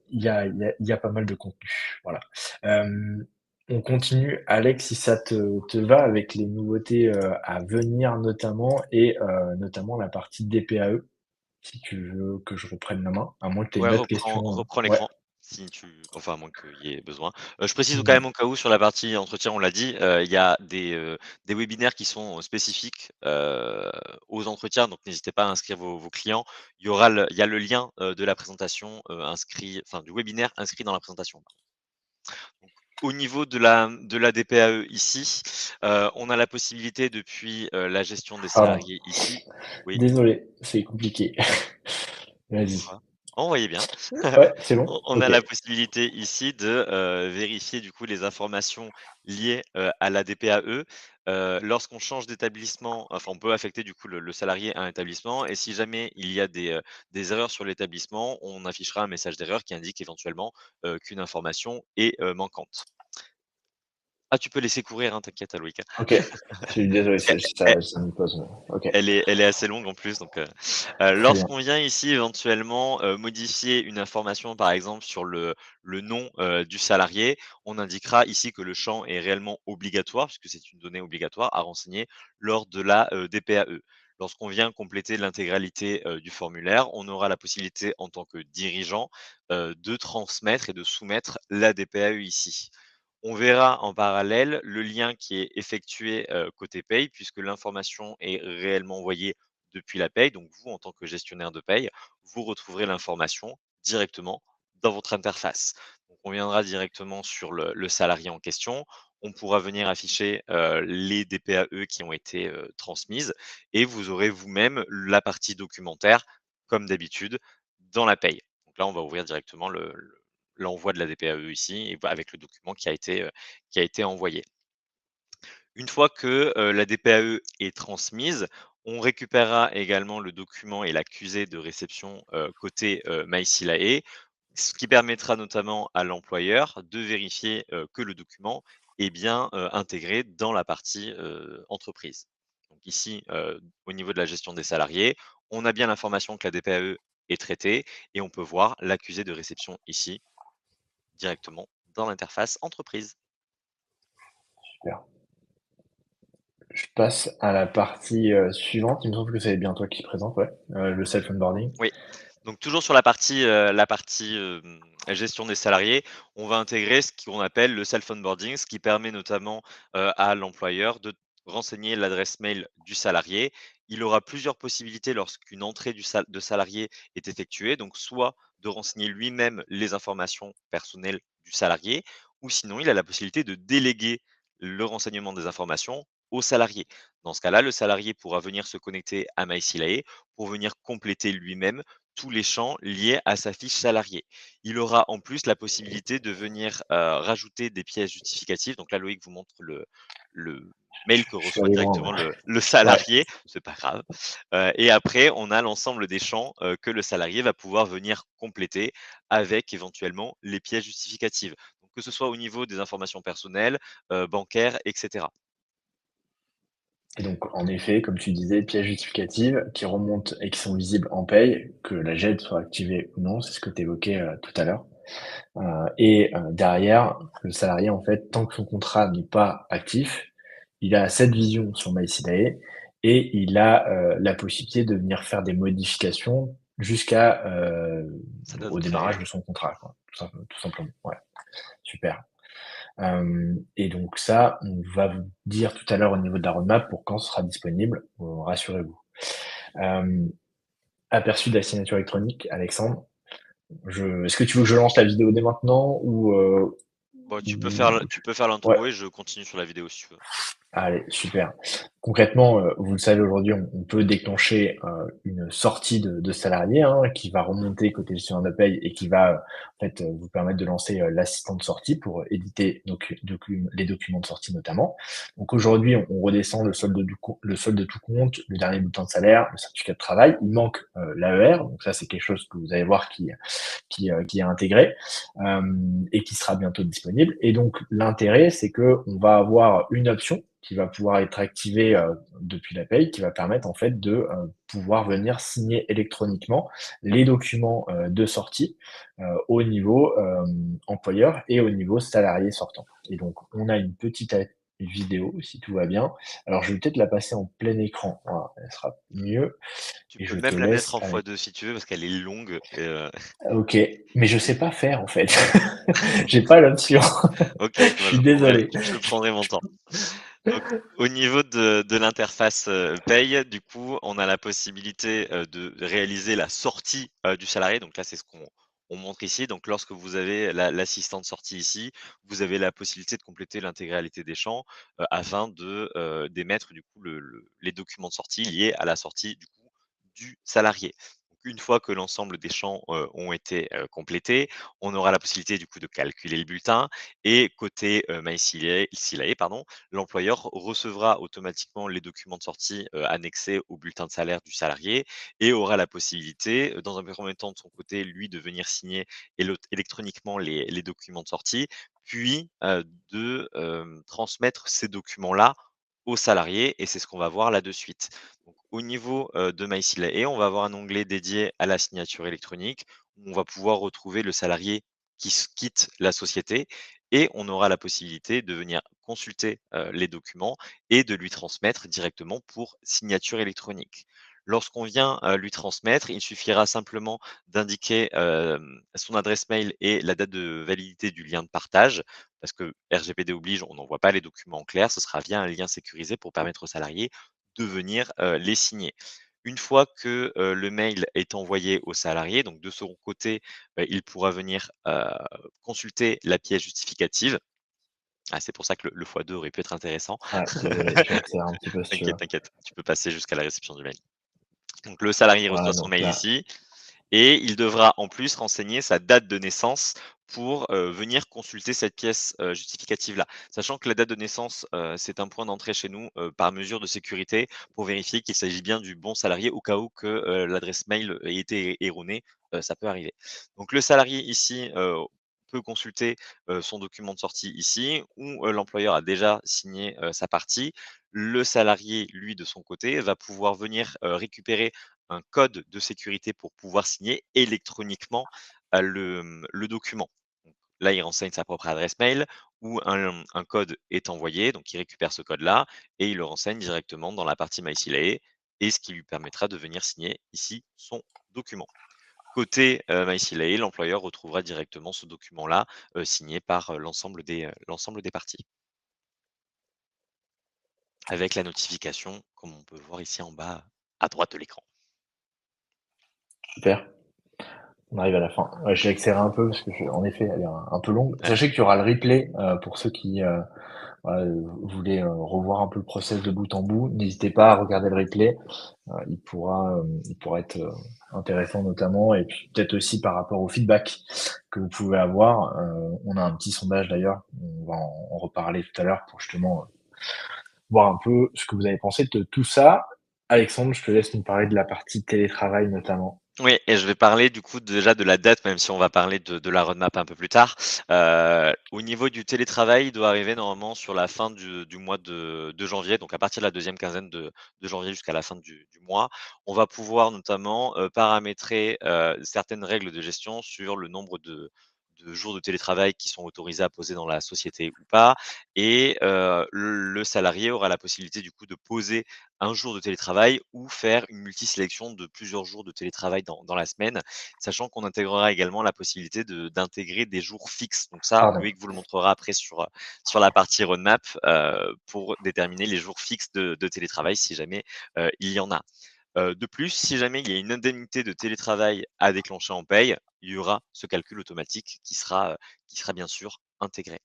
il y a pas mal de contenu. Voilà. On continue, Alex, si ça te va, avec les nouveautés à venir notamment, et notamment la partie DPAE, si tu veux que je reprenne la main, à moins que tu aies Ouais, une autre reprends question. reprends Ouais. l'écran si tu enfin, à moins qu'il y ait besoin. Je précise quand Hmm. même au cas où sur la partie entretien, on l'a dit, il y a des webinaires qui sont spécifiques, aux entretiens, donc n'hésitez pas à inscrire vos clients. Il y a le lien, de la présentation, inscrit enfin du webinaire inscrit dans la présentation. Donc au niveau de la DPAE ici, on a la possibilité depuis, la gestion des Pardon. salariés ici oui? Désolé, c'est compliqué. Vas-y. Quoi? Oh, vous voyez bien. Ouais, c'est bon? On a Ok. la possibilité ici de, vérifier du coup les informations liées, à la DPAE. Lorsqu'on change d'établissement, enfin on peut affecter du coup le salarié à un établissement et si jamais il y a des erreurs sur l'établissement, on affichera un message d'erreur qui indique éventuellement, qu'une information est, manquante. Ah, tu peux laisser courir, hein, t'inquiète, Loïc, hein. Ok. Je suis désolé, Parce qu'elle ça me pose. Ok. elle est assez longue en plus donc Très bien. lorsqu'on vient ici éventuellement, modifier une information par exemple sur le nom, du salarié, on indiquera ici que le champ est réellement obligatoire puisque c'est une donnée obligatoire à renseigner lors de la, DPAE. Lorsqu'on vient compléter l'intégralité, du formulaire, on aura la possibilité en tant que dirigeant, de transmettre et de soumettre la DPAE ici. On verra en parallèle le lien qui est effectué, côté paye puisque l'information est réellement envoyée depuis la paye. Donc vous, en tant que gestionnaire de paye, vous retrouverez l'information directement dans votre interface. Donc on viendra directement sur le salarié en question. On pourra venir afficher, les DPAE qui ont été, transmises et vous aurez vous-même la partie documentaire comme d'habitude dans la paye. Donc là, on va ouvrir directement l'envoi de la DPAE ici et avec le document qui a été envoyé. Une fois que, la DPAE est transmise, on récupérera également le document et l'accusé de réception, côté, MySilae, ce qui permettra notamment à l'employeur de vérifier, que le document est bien, intégré dans la partie, entreprise. Donc ici, au niveau de la gestion des salariés, on a bien l'information que la DPAE est traitée et on peut voir l'accusé de réception ici, directement dans l'interface entreprise. Super. Je passe à la partie suivante. Il me semble que c'est bien toi qui présente, ouais. Le self-onboarding. Oui, donc toujours sur la partie, gestion des salariés, on va intégrer ce qu'on appelle le self-onboarding, ce qui permet notamment, à l'employeur de renseigner l'adresse mail du salarié. Il aura plusieurs possibilités lorsqu'une entrée de salarié est effectuée, donc soit de renseigner lui-même les informations personnelles du salarié ou sinon il a la possibilité de déléguer le renseignement des informations au salarié. Dans ce cas-là, le salarié pourra venir se connecter à MySilae pour venir compléter lui-même tous les champs liés à sa fiche salariée. Il aura en plus la possibilité de venir, rajouter des pièces justificatives. Donc là, Loïc vous montre le mail que Je suis reçoit allé loin, directement ouais. le Ouais. salarié, c'est pas grave. Et après, on a l'ensemble des champs, que le salarié va pouvoir venir compléter avec éventuellement les pièces justificatives. Donc que ce soit au niveau des informations personnelles, bancaires et cetera. Et donc, en effet, comme tu disais, pièces justificatives qui remontent et qui sont visibles en paye, que la GED soit activée ou non, c'est ce que tu évoquais tout à l'heure. Derrière, le salarié, en fait, tant que son contrat n'est pas actif, il a cette vision sur MySidae et il a la possibilité de venir faire des modifications jusqu'à Ça date au de démarrage préavis. de son contrat, quoi, tout simplement. Ouais, super. Et donc ça, on va vous dire tout à l'heure au niveau de la roadmap pour quand ce sera disponible, rassurez-vous. Hem, Aperçu de la signature électronique, Alexandre, est-ce que tu veux que je lance la vidéo dès maintenant Bon, ou tu peux faire ouais? l'intro et je continue sur la vidéo si tu veux. Allez, super. Concrètement, vous le savez aujourd'hui, on peut déclencher, une sortie de salarié, hein, qui va remonter côté gestionnaire de paye et qui va, en fait, vous permettre de lancer, l'assistant de sortie pour éditer les documents de sortie notamment. Donc aujourd'hui, on redescend le solde de tout compte, le dernier bulletin de salaire, le certificat de travail. Il manque, l'AER, donc ça, c'est quelque chose que vous allez voir qui est intégré, et qui sera bientôt disponible. Et donc l'intérêt, c'est que on va avoir une option qui va pouvoir être activée depuis la paye, qui va permettre en fait de pouvoir venir signer électroniquement les documents de sortie au niveau employeur et au niveau salarié sortant. Et donc on a une petite vidéo si tout va bien. Alors je vais peut-être la passer en plein écran, voilà, elle sera mieux. Tu Et peux je te même la mettre laisse en avec. x2 si tu veux parce qu'elle est longue et OK, mais je sais pas faire en fait. J'ai pas l'option. OK, Je moi suis désolé. je prendrai mon temps. Donc au niveau de l'interface, paye, du coup, on a la possibilité, de réaliser la sortie, du salarié. Donc là, c'est ce qu'on montre ici. Donc lorsque vous avez l'assistant de sortie ici, vous avez la possibilité de compléter l'intégralité des champs, afin d'émettre du coup les documents de sortie liés à la sortie du coup du salarié. Donc une fois que l'ensemble des champs, ont été, complétés, on aura la possibilité du coup de calculer le bulletin et côté, MySilae, pardon, l'employeur recevra automatiquement les documents de sortie, annexés au bulletin de salaire du salarié et aura la possibilité, dans un premier temps de son côté, lui, de venir signer électroniquement les documents de sortie, puis, transmettre ces documents-là au salarié et c'est ce qu'on va voir là de suite. Donc au niveau, de MySilae, on va avoir un onglet dédié à la signature électronique où on va pouvoir retrouver le salarié qui quitte la société et on aura la possibilité de venir consulter, les documents et de lui transmettre directement pour signature électronique. Lorsqu'on vient, lui transmettre, il suffira simplement d'indiquer, son adresse mail et la date de validité du lien de partage parce que RGPD oblige, on n'envoie pas les documents en clair, ce sera via un lien sécurisé pour permettre aux salariés de venir, les signer. Une fois que, le mail est envoyé au salarié, donc de son côté, il pourra venir, consulter la pièce justificative. Ah, c'est pour ça que le x2 aurait pu être intéressant. Ouais, désolé, j'accélère un petit peu si tu veux. T'inquiète, t'inquiète, tu peux passer jusqu'à la réception du mail. Donc le salarié Voilà, reçoit son donc mail là, ici et il devra en plus renseigner sa date de naissance pour, venir consulter cette pièce, justificative-là. Sachant que la date de naissance, c'est un point d'entrée chez nous, par mesure de sécurité pour vérifier qu'il s'agit bien du bon salarié au cas où que, l'adresse mail ait été erronée, ça peut arriver. Donc le salarié ici, peut consulter, son document de sortie ici où, l'employeur a déjà signé, sa partie. Le salarié, lui, de son côté, va pouvoir venir, récupérer un code de sécurité pour pouvoir signer électroniquement, le document. Donc là, il renseigne sa propre adresse mail où un code est envoyé, donc il récupère ce code-là et il le renseigne directement dans la partie MySilae et ce qui lui permettra de venir signer ici son document. Côté, MySilae, l'employeur retrouvera directement ce document-là, signé par, l'ensemble des parties avec la notification comme on peut voir ici en bas à droite de l'écran. super, on arrive à la fin. Ouais, j'ai accéléré un peu parce que en effet, elle est un peu longue. Ouais. Sachez qu'il y aura le replay, pour ceux qui, voilà, voulaient, revoir un peu le process de bout en bout. N'hésitez pas à regarder le replay, il pourra être, intéressant notamment et puis peut-être aussi par rapport au feedback que vous pouvez avoir. On a un petit sondage d'ailleurs, on va en reparler tout à l'heure pour justement, voir un peu ce que vous avez pensé de tout ça. Alexandre, je te laisse nous parler de la partie télétravail notamment. Oui, et je vais parler du coup déjà de la date, même si on va parler de la roadmap un peu plus tard. Au niveau du télétravail, il doit arriver normalement sur la fin du mois de janvier, donc à partir de la deuxième quinzaine de janvier jusqu'à la fin du mois. On va pouvoir notamment, paramétrer, certaines règles de gestion sur le nombre de jours de télétravail qui sont autorisés à poser dans la société ou pas, et le salarié aura la possibilité du coup de poser un jour de télétravail ou faire une multisélection de plusieurs jours de télétravail dans la semaine, sachant qu'on intégrera également la possibilité d'intégrer des jours fixes. Donc ça, Pardon. Loïc vous le montrera après sur la partie roadmap, pour déterminer les jours fixes de télétravail si jamais, il y en a. De plus, si jamais il y a une indemnité de télétravail à déclencher en paye, il y aura ce calcul automatique qui sera bien sûr intégré.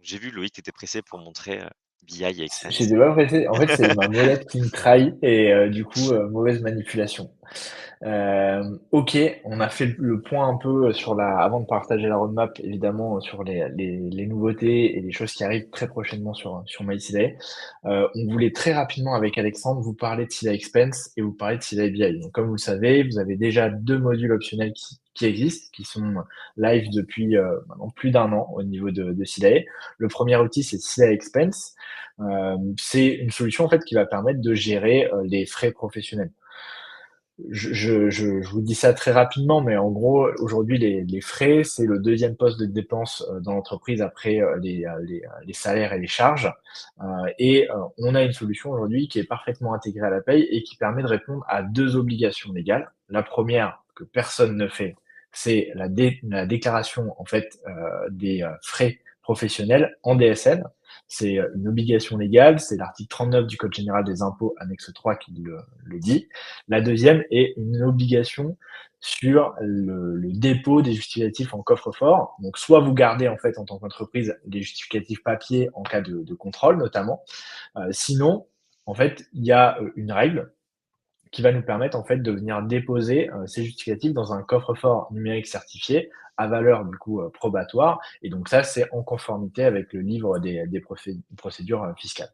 J'ai vu Loïc, tu étais pressé pour montrer, BI et Expense. J'étais pas pressé. En fait, c'est ma molette qui me trahit et du coup, mauvaise manipulation. OK, on a fait le point un peu sur la avant de partager la roadmap, évidemment, sur les nouveautés et les choses qui arrivent très prochainement sur MySidae. On voulait très rapidement, avec Alexandre, vous parler de Sida Expense et vous parler de Sida BI. Donc, comme vous le savez, vous avez déjà 2 modules optionnels qui existent, qui sont live depuis, maintenant plus d'un an au niveau de Sidae. Le premier outil, c'est Sida Expense. C'est une solution, en fait, qui va permettre de gérer, les frais professionnels. Je vous dis ça très rapidement, mais en gros, aujourd'hui, les frais, c'est le deuxième poste de dépense dans l'entreprise après les salaires et les charges. On a une solution aujourd'hui qui est parfaitement intégrée à la paye et qui permet de répondre à deux obligations légales. La première, que personne ne fait, c'est la déclaration en fait des frais professionnels en DSN. C'est une obligation légale, c'est l'article 39 du Code général des impôts, annexe 3, qui le dit. La deuxième est une obligation sur le dépôt des justificatifs en coffre-fort. Donc, soit vous gardez en fait en tant qu'entreprise des justificatifs papier en cas de contrôle notamment. Sinon, en fait, il y a une règle qui va nous permettre en fait de venir déposer ces justificatifs dans un coffre-fort numérique certifié à valeur du coup probatoire. Et donc ça, c'est en conformité avec le livre des procédures fiscales.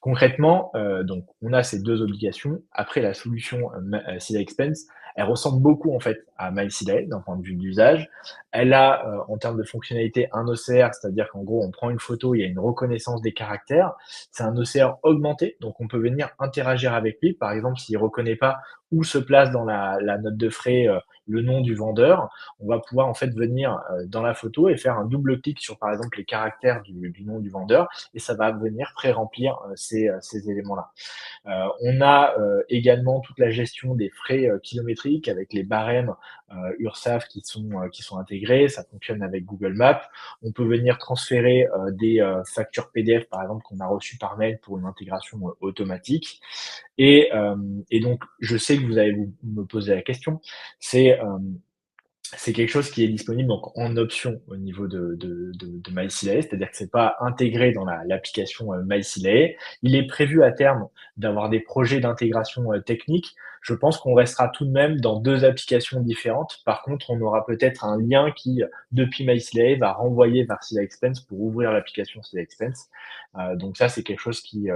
Concrètement, donc on a ces 2 obligations. Après la solution, SIDA Expense, elle ressemble beaucoup en fait à MySIDA d'un point de vue d'usage. Elle a, en termes de fonctionnalité, un OCR, c'est-à-dire qu'en gros, on prend une photo, il y a une reconnaissance des caractères. C'est un OCR augmenté, donc on peut venir interagir avec lui. Par exemple, s'il reconnaît pas où se place dans la note de frais, le nom du vendeur, on va pouvoir en fait venir, dans la photo et faire un double clic sur, par exemple, les caractères du nom du vendeur et ça va venir pré-remplir ces éléments-là. On a également toute la gestion des frais kilométriques avec les barèmes URSSAF qui sont intégrés. Ça fonctionne avec Google Maps. On peut venir transférer des factures PDF, par exemple, qu'on a reçues par mail pour une intégration automatique. Et donc, je sais que vous allez me poser la question. C'est c'est quelque chose qui est disponible donc en option au niveau de MySilae, c'est-à-dire que c'est pas intégré dans l'application MySilae. Il est prévu à terme d'avoir des projets d'intégration technique. Je pense qu'on restera tout de même dans deux applications différentes. Par contre, on aura peut-être un lien qui, depuis MySilae, va renvoyer vers Sila Expense pour ouvrir l'application Sila Expense. Donc ça, c'est quelque chose qui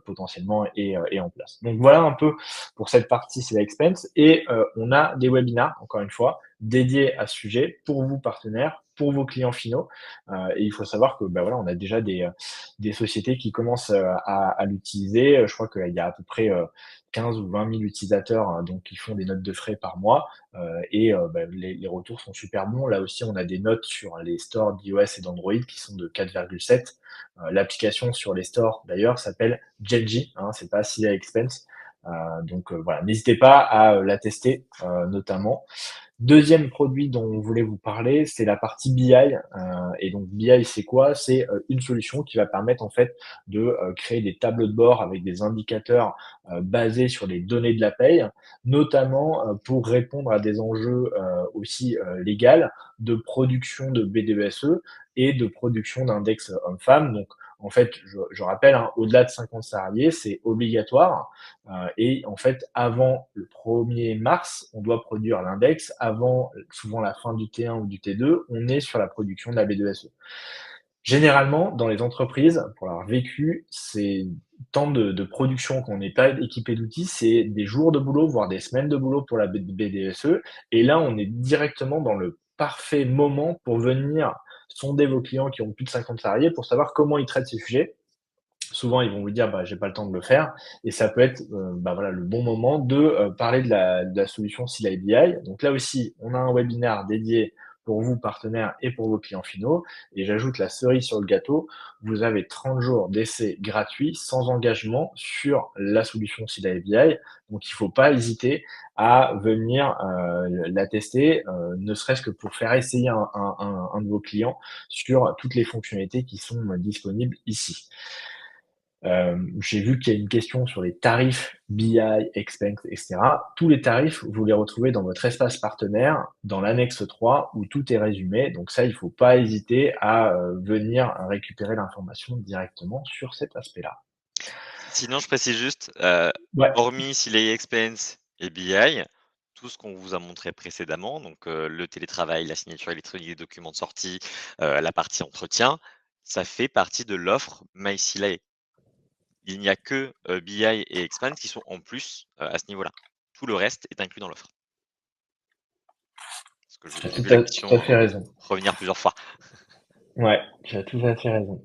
potentiellement est en place. Donc voilà un peu pour cette partie Sila Expense. Et on a des webinars, encore une fois, dédié à ce sujet pour vous partenaires, pour vos clients finaux. Et il faut savoir que voilà, on a déjà des sociétés qui commencent à l'utiliser. Je crois qu'il y a à peu près 15 ou 20 000 utilisateurs donc qui font des notes de frais par mois. Les retours sont super bons. Là aussi, on a des notes sur les stores d'iOS et d'Android qui sont de 4,7. L'application sur les stores, d'ailleurs, s'appelle Genji. C'est pas Sila Expense. Voilà, n'hésitez pas à la tester notamment. Deuxième produit dont on voulait vous parler, c'est la partie BI. Et donc BI, c'est quoi? C'est une solution qui va permettre en fait de créer des tableaux de bord avec des indicateurs basés sur les données de la paye, notamment pour répondre à des enjeux aussi légaux de production de BDESE et de production d'index homme-femme. Donc en fait, je rappelle, au-delà de 50 salariés, c'est obligatoire. Et en fait, avant le 1er mars, on doit produire l'index. Avant, souvent la fin du T1 ou du T2, on est sur la production de la B2SE. Généralement, dans les entreprises, pour l'avoir vécu, c'est temps de production qu'on n'est pas équipé d'outils, c'est des jours de boulot, voire des semaines de boulot pour la BDSE. Et là, on est directement dans le parfait moment pour venir sonder vos clients qui ont plus de 50 salariés pour savoir comment ils traitent ces sujets. Souvent, ils vont vous dire: «Bah, j'ai pas le temps de le faire» et ça peut être, bah, voilà, le bon moment de, parler de la solution CLI BI. Donc là aussi, on a un webinaire dédié pour vous, partenaires et pour vos clients finaux et j'ajoute la cerise sur le gâteau, vous avez 30 jours d'essai gratuits, sans engagement sur la solution CLI BI. Donc il faut pas hésiter à venir, la tester, ne serait-ce que pour faire essayer un de vos clients sur toutes les fonctionnalités qui sont, disponibles ici. J'ai vu qu'il y a une question sur les tarifs BI, Expense, et cetera. Tous les tarifs, vous les retrouvez dans votre espace partenaire, dans l'annexe 3, où tout est résumé. Donc ça, il faut pas hésiter à venir récupérer l'information directement sur cet aspect-là. Sinon, je précise juste, Ouais, hormis Silay Expense et BI, tout ce qu'on vous a montré précédemment, donc le télétravail, la signature électronique des documents de sortie, la partie entretien, ça fait partie de l'offre MySilay. Il n'y a que, BI et Expanse qui sont en plus, à ce niveau-là. Tout le reste est inclus dans l'offre. Parce que tu as j'ai vu la tout à question, fait raison. revenir plusieurs fois. Ouais, tu as tout à fait raison.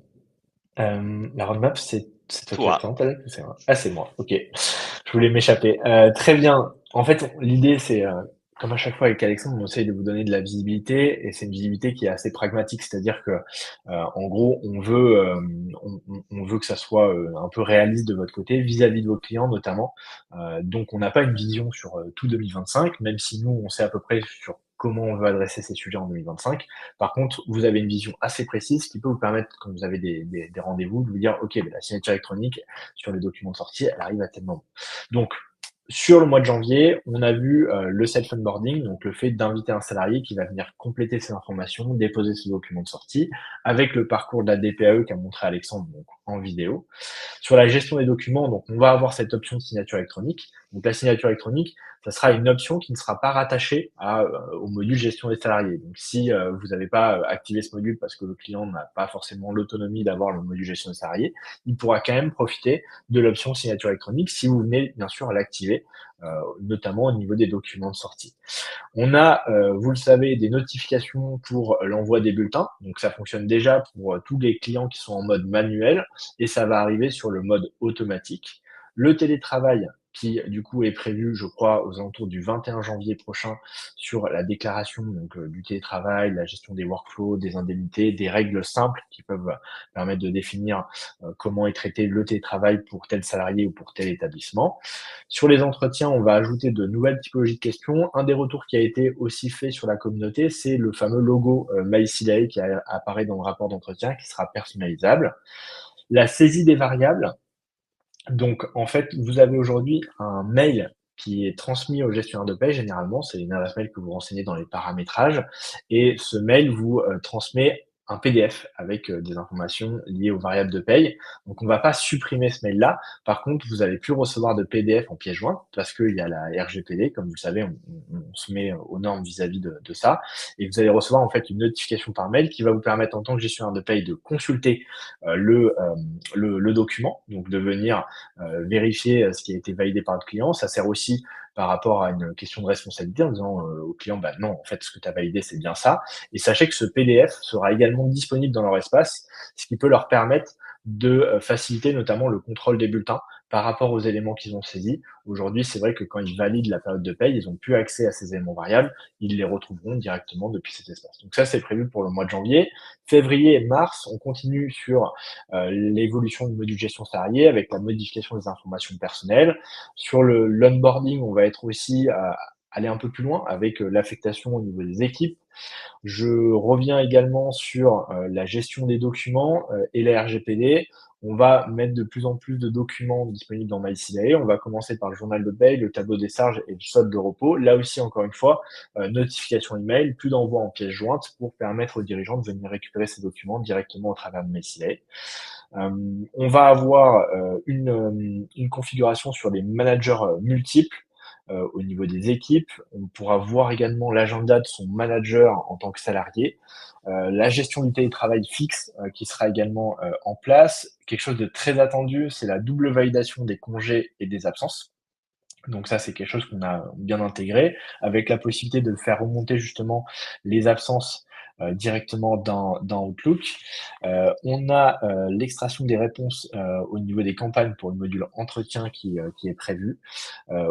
La roadmap, c'est toi qui la Toi, présente, Alex, ou c'est moi? Ah, c'est moi, OK. Je voulais m'échapper. Très bien. En fait, l'idée, c'est, comme à chaque fois avec Alexandre, on essaye de vous donner de la visibilité et c'est une visibilité qui est assez pragmatique. C'est-à-dire que, en gros, on veut que ça soit, un peu réaliste de votre côté, vis-à-vis de vos clients notamment. Donc on n'a pas une vision sur, tout 2025, même si nous, on sait à peu près sur comment on veut adresser ces sujets en 2025. Par contre, vous avez une vision assez précise qui peut vous permettre, quand vous avez des rendez-vous, de vous dire: «OK, beh, la signature électronique sur les documents de sortie, elle arrive à tel moment». Donc, sur le mois de janvier, on a vu le self-onboarding, donc le fait d'inviter un salarié qui va venir compléter ses informations, déposer ses documents de sortie, avec le parcours de la DPAE qu'a montré Alexandre donc, en vidéo. Sur la gestion des documents, donc on va avoir cette option de signature électronique. Donc la signature électronique, ça sera une option qui ne sera pas rattachée au module gestion des salariés. Donc si vous n'avez pas activé ce module parce que le client n'a pas forcément l'autonomie d'avoir le module gestion des salariés, il pourra quand même profiter de l'option signature électronique si vous venez bien sûr à l'activer, notamment au niveau des documents de sortie. On a, vous le savez, des notifications pour l'envoi des bulletins. Donc ça fonctionne déjà pour tous les clients qui sont en mode manuel et ça va arriver sur le mode automatique. Le télétravail qui du coup est prévu, je crois, aux alentours du 21 janvier prochain sur la déclaration donc, du télétravail, la gestion des workflows, des indemnités, des règles simples qui peuvent permettre de définir comment est traité le télétravail pour tel salarié ou pour tel établissement. Sur les entretiens, on va ajouter de nouvelles typologies de questions. Un des retours qui a été aussi fait sur la communauté, c'est le fameux logo MySilae qui apparaît dans le rapport d'entretien, qui sera personnalisable. La saisie des variables. Donc, en fait, vous avez aujourd'hui un mail qui est transmis au gestionnaire de paie, généralement, c'est une adresse mail que vous renseignez dans les paramétrages, et ce mail vous transmet un PDF avec des informations liées aux variables de paye. Donc, on ne va pas supprimer ce mail-là. Par contre, vous allez plus recevoir de PDF en pièce jointe parce qu'il y a la RGPD, comme vous le savez, on se met aux normes vis-à-vis de ça. Et vous allez recevoir en fait une notification par mail qui va vous permettre, en tant que gestionnaire de paye, de consulter le document, donc de venir vérifier ce qui a été validé par le client. Ça sert aussi par rapport à une question de responsabilité en disant au client, bah non, en fait, ce que tu as validé, c'est bien ça. Et sachez que ce PDF sera également disponible dans leur espace, ce qui peut leur permettre de faciliter notamment le contrôle des bulletins par rapport aux éléments qu'ils ont saisis. Aujourd'hui, c'est vrai que quand ils valident la période de paye, ils n'ont plus accès à ces éléments variables. Ils les retrouveront directement depuis cet espace. Donc ça, c'est prévu pour le mois de janvier. Février et mars, on continue sur l'évolution du module gestion salarié avec la modification des informations personnelles. Sur l'onboarding, on va être aussi aller un peu plus loin avec l'affectation au niveau des équipes. Je reviens également sur la gestion des documents et la RGPD. On va mettre de plus en plus de documents disponibles dans MyCIAE. On va commencer par le journal de paye, le tableau des charges et le solde de repos. Là aussi, encore une fois, notification email, plus d'envoi en pièce jointe pour permettre aux dirigeants de venir récupérer ces documents directement au travers de MyCIAE. On va avoir une configuration sur les managers multiples. au niveau des équipes. On pourra voir également l'agenda de son manager en tant que salarié. La gestion du télétravail fixe qui sera également en place. Quelque chose de très attendu, c'est la double validation des congés et des absences. Donc ça, c'est quelque chose qu'on a bien intégré, avec la possibilité de faire remonter justement les absences directement dans Outlook. On a l'extraction des réponses au niveau des campagnes pour le module entretien qui est prévu.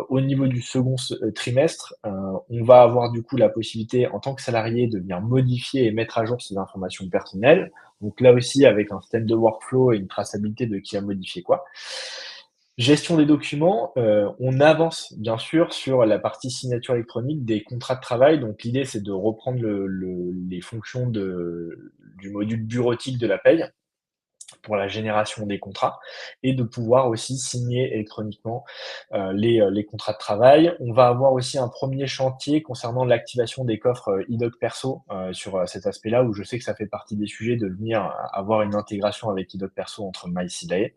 Au niveau du second trimestre, on va avoir du coup la possibilité en tant que salarié de venir modifier et mettre à jour ses informations personnelles. Donc là aussi avec un système de workflow et une traçabilité de qui a modifié quoi. Gestion des documents, on avance bien sûr sur la partie signature électronique des contrats de travail. Donc l'idée, c'est de reprendre les fonctions du module bureautique de la paye pour la génération des contrats et de pouvoir aussi signer électroniquement les contrats de travail. On va avoir aussi un premier chantier concernant l'activation des coffres iDoc Perso sur cet aspect-là, où je sais que ça fait partie des sujets de venir avoir une intégration avec iDoc Perso entre MyCidae.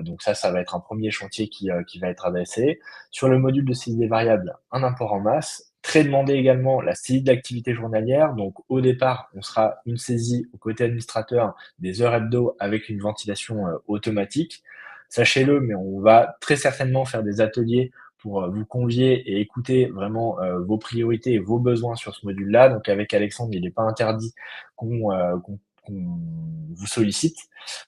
Donc ça va être un premier chantier qui va être adressé. Sur le module de saisie des variables, un import en masse. Très demandé également la saisie d'activité journalière. Donc au départ, on sera une saisie au côté administrateur des heures hebdo avec une ventilation automatique. Sachez-le, mais on va très certainement faire des ateliers pour vous convier et écouter vraiment vos priorités et vos besoins sur ce module-là. Donc avec Alexandre, il n'est pas interdit qu'on vous sollicite.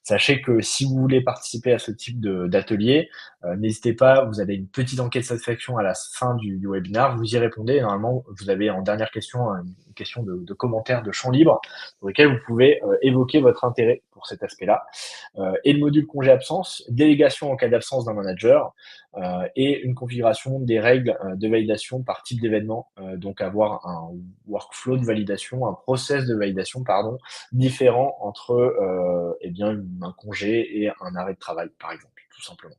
Sachez que si vous voulez participer à ce type d'atelier, n'hésitez pas, vous avez une petite enquête de satisfaction à la fin du webinaire, vous y répondez. Normalement, vous avez en dernière question une question de commentaires de champ libre sur lesquels vous pouvez évoquer votre intérêt pour cet aspect-là. Et le module congé-absence, délégation en cas d'absence d'un manager et une configuration des règles de validation par type d'événement. Donc avoir un workflow de validation, un process de validation, pardon, différent entre eh bien, un congé et un arrêt de travail, par exemple, tout simplement.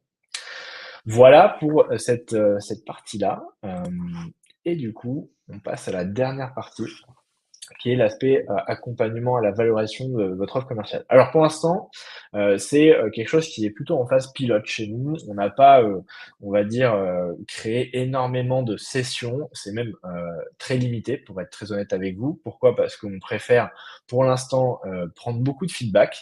Voilà pour cette partie-là. Et du coup, on passe à la dernière partie, qui est l'aspect accompagnement à la valorisation de votre offre commerciale. Alors pour l'instant, c'est quelque chose qui est plutôt en phase pilote chez nous. On n'a pas, on va dire, créé énormément de sessions. C'est même très limité, pour être très honnête avec vous. Pourquoi? Parce qu'on préfère, pour l'instant, prendre beaucoup de feedback.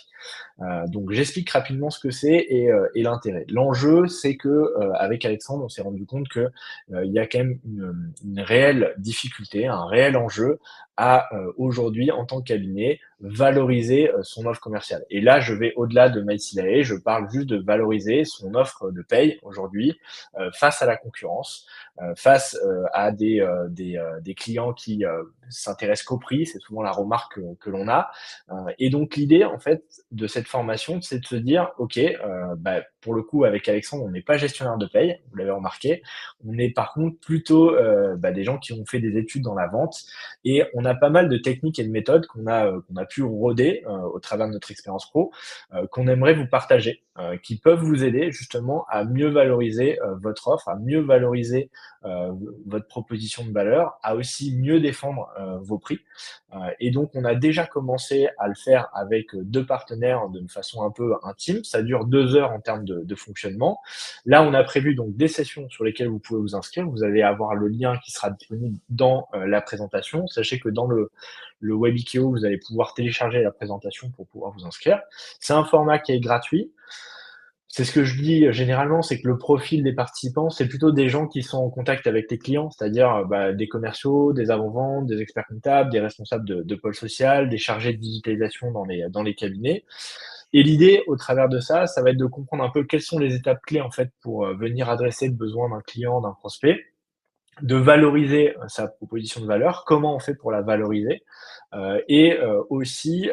Donc j'explique rapidement ce que c'est et l'intérêt. L'enjeu, c'est que avec Alexandre, on s'est rendu compte que il y a quand même une réelle difficulté, un réel enjeu à aujourd'hui, en tant que cabinet, valoriser son offre commerciale. Et là, je vais au-delà de MyCidae, je parle juste de valoriser son offre de paye aujourd'hui face à la concurrence, face à des clients qui s'intéressent qu'au prix, c'est souvent la remarque que l'on a. Et donc l'idée, en fait, de cette formation, c'est de se dire, OK, pour le coup, avec Alexandre, on n'est pas gestionnaire de paye, vous l'avez remarqué. On est par contre plutôt des gens qui ont fait des études dans la vente et on a pas mal de techniques et de méthodes qu'on a pu roder au travers de notre expérience pro, qu'on aimerait vous partager, qui peuvent vous aider justement à mieux valoriser votre offre, à mieux valoriser votre proposition de valeur, à aussi mieux défendre vos prix. Et donc, on a déjà commencé à le faire avec deux partenaires de façon un peu intime. Ça dure 2 heures en termes de fonctionnement. Là, on a prévu donc des sessions sur lesquelles vous pouvez vous inscrire. Vous allez avoir le lien qui sera disponible dans la présentation. Sachez que dans le WebIKEO, vous allez pouvoir télécharger la présentation pour pouvoir vous inscrire. C'est un format qui est gratuit. C'est ce que je dis généralement, c'est que le profil des participants, c'est plutôt des gens qui sont en contact avec les clients, c'est-à-dire des commerciaux, des avant-ventes, des experts comptables, des responsables de pôle social, des chargés de digitalisation dans les cabinets. Et l'idée, au travers de ça, ça va être de comprendre un peu quelles sont les étapes clés en fait pour venir adresser le besoin d'un client, d'un prospect, de valoriser sa proposition de valeur, comment on fait pour la valoriser, et aussi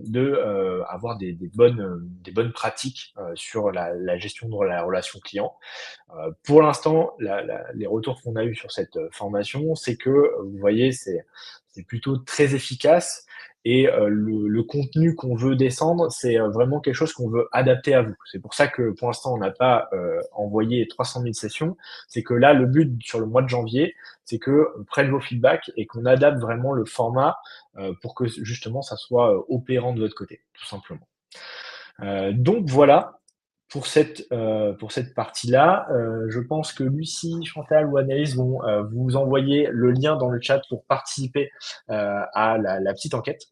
de avoir des bonnes pratiques sur la gestion de la relation client. Pour l'instant, les retours qu'on a eus sur cette formation, c'est que, vous voyez, c'est plutôt très efficace et le contenu qu'on veut descendre, c'est vraiment quelque chose qu'on veut adapter à vous. C'est pour ça que pour l'instant, on n'a pas envoyé 300 000 sessions. C'est que là, le but sur le mois de janvier, c'est qu'on prenne vos feedbacks et qu'on adapte vraiment le format pour que justement ça soit opérant de votre côté, tout simplement. Donc voilà pour cette partie-là. Je pense que Lucie, Chantal ou Anaïs vont vous envoyer le lien dans le chat pour participer à la petite enquête.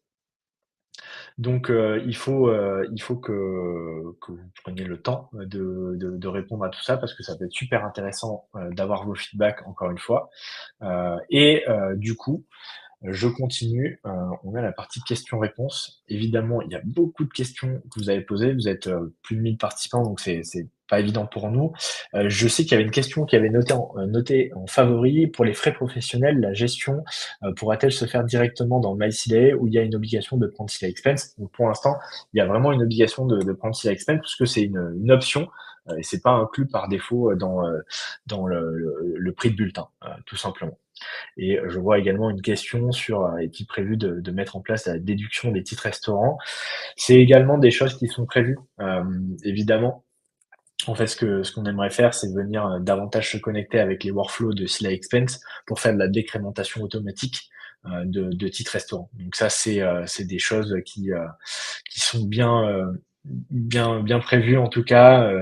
Donc, il faut que vous preniez le temps de répondre à tout ça parce que ça peut être super intéressant d'avoir vos feedbacks encore une fois. Du coup, je continue. On a la partie questions-réponses. Évidemment, il y a beaucoup de questions que vous avez posées. Vous êtes plus de 1000 participants, donc c'est pas évident pour nous. Je sais qu'il y avait une question qui avait noté en favori pour les frais professionnels. La gestion pourra-t-elle se faire directement dans MySilae où il y a une obligation de prendre Sila Expense? Donc pour l'instant, il y a vraiment une obligation de prendre Sila Expense puisque c'est une option et c'est pas inclus par défaut dans le prix de bulletin, tout simplement. Et je vois également une question sur est-il prévu de mettre en place la déduction des titres restaurants. C'est également des choses qui sont prévues, évidemment. En fait, ce qu'on aimerait faire, c'est venir davantage se connecter avec les workflows de Sila Expense pour faire de la décrémentation automatique de titres restaurants. Donc ça, c'est des choses qui sont bien prévues en tout cas.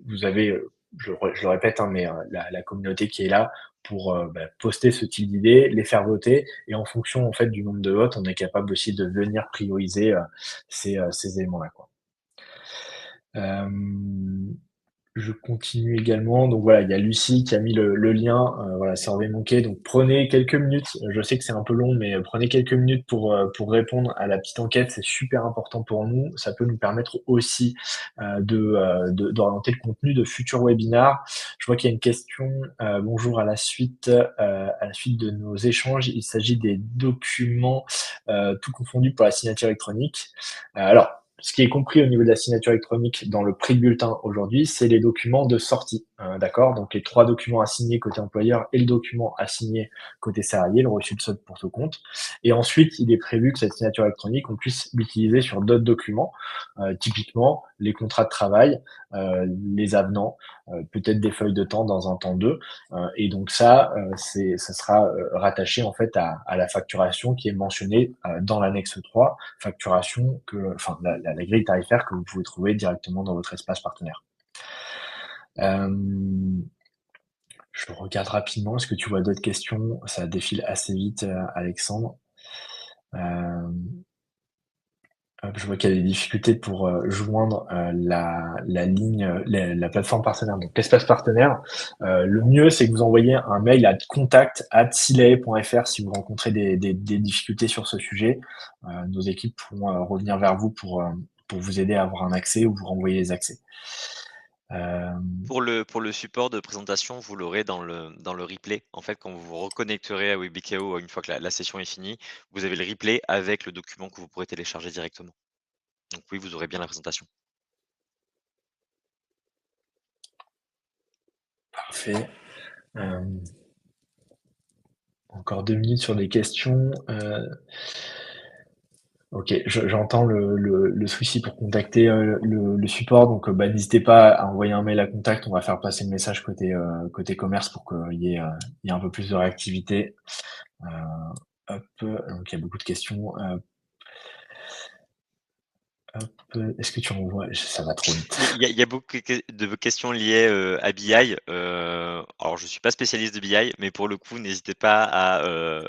Vous avez, je le répète, hein, mais la communauté qui est là pour poster ce type d'idées, les faire voter, et en fonction en fait du nombre de votes, on est capable aussi de venir prioriser ces éléments-là, quoi. Euh, je continue également. Donc voilà, il y a Lucie qui a mis le lien. Voilà, ça aurait manqué. Donc prenez quelques minutes. Je sais que c'est un peu long, mais prenez quelques minutes pour répondre à la petite enquête. C'est super important pour nous. Ça peut nous permettre aussi d'orienter le contenu de futurs webinars. Je vois qu'il y a une question. Bonjour, à la suite de nos échanges, il s'agit des documents tout confondus pour la signature électronique. Alors, ce qui est compris au niveau de la signature électronique dans le prix de bulletin aujourd'hui, c'est les documents de sortie. D'accord? Donc les 3 documents à signer côté employeur et le document à signer côté salarié, le reçu de solde pour tout compte. Et ensuite, il est prévu que cette signature électronique, on puisse l'utiliser sur d'autres documents, typiquement les contrats de travail, les avenants, peut-être des feuilles de temps dans un temps 2. Et donc ça sera rattaché en fait à la facturation qui est mentionnée dans l'annexe 3, facturation la grille tarifaire que vous pouvez trouver directement dans votre espace partenaire. Je regarde rapidement, est-ce que tu vois d'autres questions? Ça défile assez vite, Alexandre. Je vois qu'il y a des difficultés pour joindre la ligne, la plateforme partenaire, donc l'espace partenaire. Le mieux, c'est que vous envoyez un mail à contact@silae.fr si vous rencontrez des difficultés sur ce sujet. Nos équipes pourront revenir vers vous pour vous aider à avoir un accès ou vous renvoyer les accès. Pour le support de présentation, vous l'aurez dans le replay. En fait, quand vous vous reconnecterez à WebIKO une fois que la session est finie, vous avez le replay avec le document que vous pourrez télécharger directement. Donc oui, vous aurez bien la présentation. Parfait. Encore 2 minutes sur les questions. Ok, j'entends le souci pour contacter le support, donc n'hésitez pas à envoyer un mail à contact, on va faire passer le message côté commerce pour il y ait un peu plus de réactivité. Hop, donc il y a beaucoup de questions. Est-ce que tu renvoies? Ça va trop vite. Il y a beaucoup de questions liées à BI. Alors, je ne suis pas spécialiste de BI, mais pour le coup, n'hésitez pas à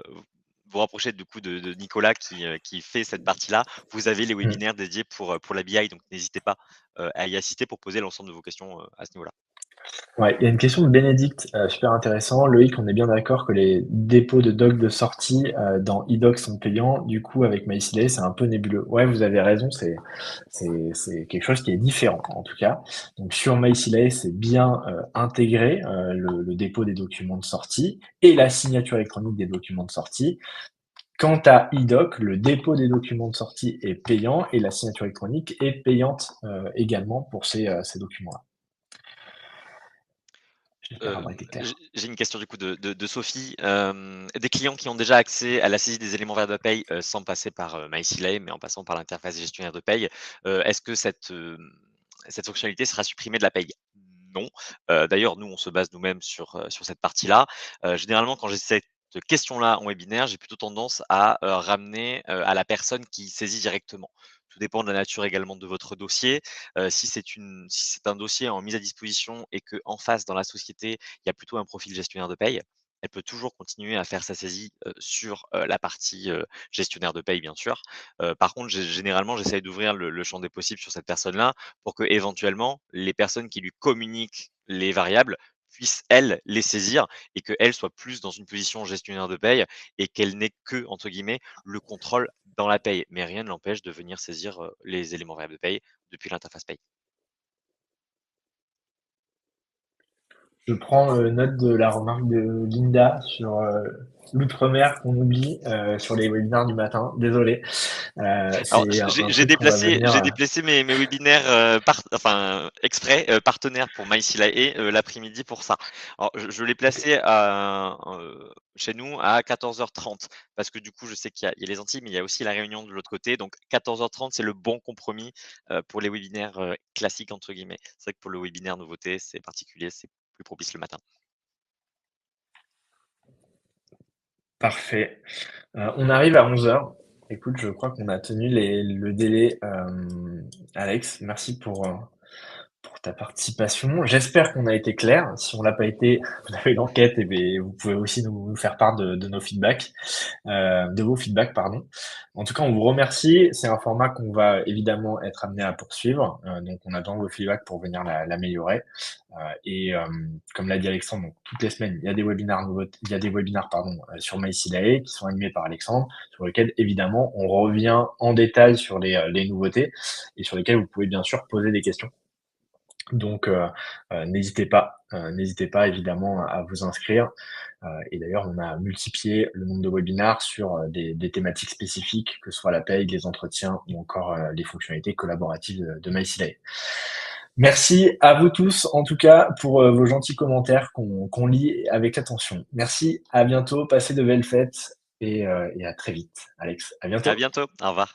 vous rapprocher du coup de Nicolas qui fait cette partie-là. Vous avez les Hmm. webinaires dédiés pour la BI, donc n'hésitez pas à y assister pour poser l'ensemble de vos questions à ce niveau-là. Ouais, il y a une question de Bénédicte, super intéressant. Loïc, on est bien d'accord que les dépôts de doc de sortie dans eDoc sont payants. Du coup, avec MySilae, c'est un peu nébuleux. Ouais, vous avez raison, c'est quelque chose qui est différent en tout cas. Donc sur MySilae, c'est bien intégré le dépôt des documents de sortie et la signature électronique des documents de sortie. Quant à eDoc, le dépôt des documents de sortie est payant et la signature électronique est payante également pour ces documents-là. J'espère avoir été clair. J'ai une question du coup de Sophie. Des clients qui ont déjà accès à la saisie des éléments verts de paye sans passer par MySilae, mais en passant par l'interface gestionnaire de paye, est-ce que cette fonctionnalité sera supprimée de la paye? Non. D'ailleurs, nous, on se base nous-mêmes sur cette partie-là. Généralement, quand j'ai cette question-là en webinaire, j'ai plutôt tendance à ramener à la personne qui saisit directement. Tout dépend de la nature également de votre dossier. Si c'est un dossier en mise à disposition et qu'en face, dans la société, il y a plutôt un profil gestionnaire de paye, elle peut toujours continuer à faire sa saisie, sur, la partie, gestionnaire de paye, bien sûr. Par contre, généralement, j'essaye d'ouvrir le champ des possibles sur cette personne-là pour que éventuellement les personnes qui lui communiquent les variables puissent, elles, les saisir et qu'elles soient plus dans une position gestionnaire de paye et qu'elle n'ait que, entre guillemets, «le contrôle» dans la paye. Mais rien ne l'empêche de venir saisir, les éléments variables de paye depuis l'interface paye. Je prends note de la remarque de Linda sur l'outre-mer qu'on oublie sur les webinaires du matin. Désolé. Alors C'est un j'ai truc qu'on va déplacé venir. j'ai déplacé mes webinaires, exprès, partenaires pour MySilae, l'après-midi pour ça. Alors je l'ai placé chez nous à 14h30 parce que du coup, je sais qu'il y a les Antilles, mais il y a aussi la Réunion de l'autre côté. Donc 14h30, c'est le bon compromis, pour les webinaires, «classiques» entre guillemets. C'est vrai que pour le webinaire nouveauté, c'est particulier, c'est plus propice le matin. Parfait. On arrive à 11 heures. Écoute, je crois qu'on a tenu le délai. Alex, merci pour ta participation. J'espère qu'on a été clair. Si on l'a pas été, vous avez l'enquête et bien, vous pouvez aussi nous faire part de nos feedbacks, de vos feedbacks, pardon. En tout cas, on vous remercie. C'est un format qu'on va évidemment être amené à poursuivre. Donc, on attend vos feedbacks pour venir l'améliorer. Comme l'a dit Alexandre, donc, toutes les semaines, il y a des webinaires nouveaux, il y a des webinaires pardon, sur MySilae qui sont animés par Alexandre, sur lesquels évidemment on revient en détail sur les nouveautés et sur lesquels vous pouvez bien sûr poser des questions. Donc, n'hésitez pas évidemment à vous inscrire. Et d'ailleurs, on a multiplié le nombre de webinaires sur des thématiques spécifiques, que ce soit la paye, les entretiens ou encore les fonctionnalités collaboratives de MySilae. Merci à vous tous, en tout cas, pour vos gentils commentaires qu'on lit avec attention. Merci, à bientôt, passez de belles fêtes et à très vite. Alex, à À bientôt. bientôt, au revoir.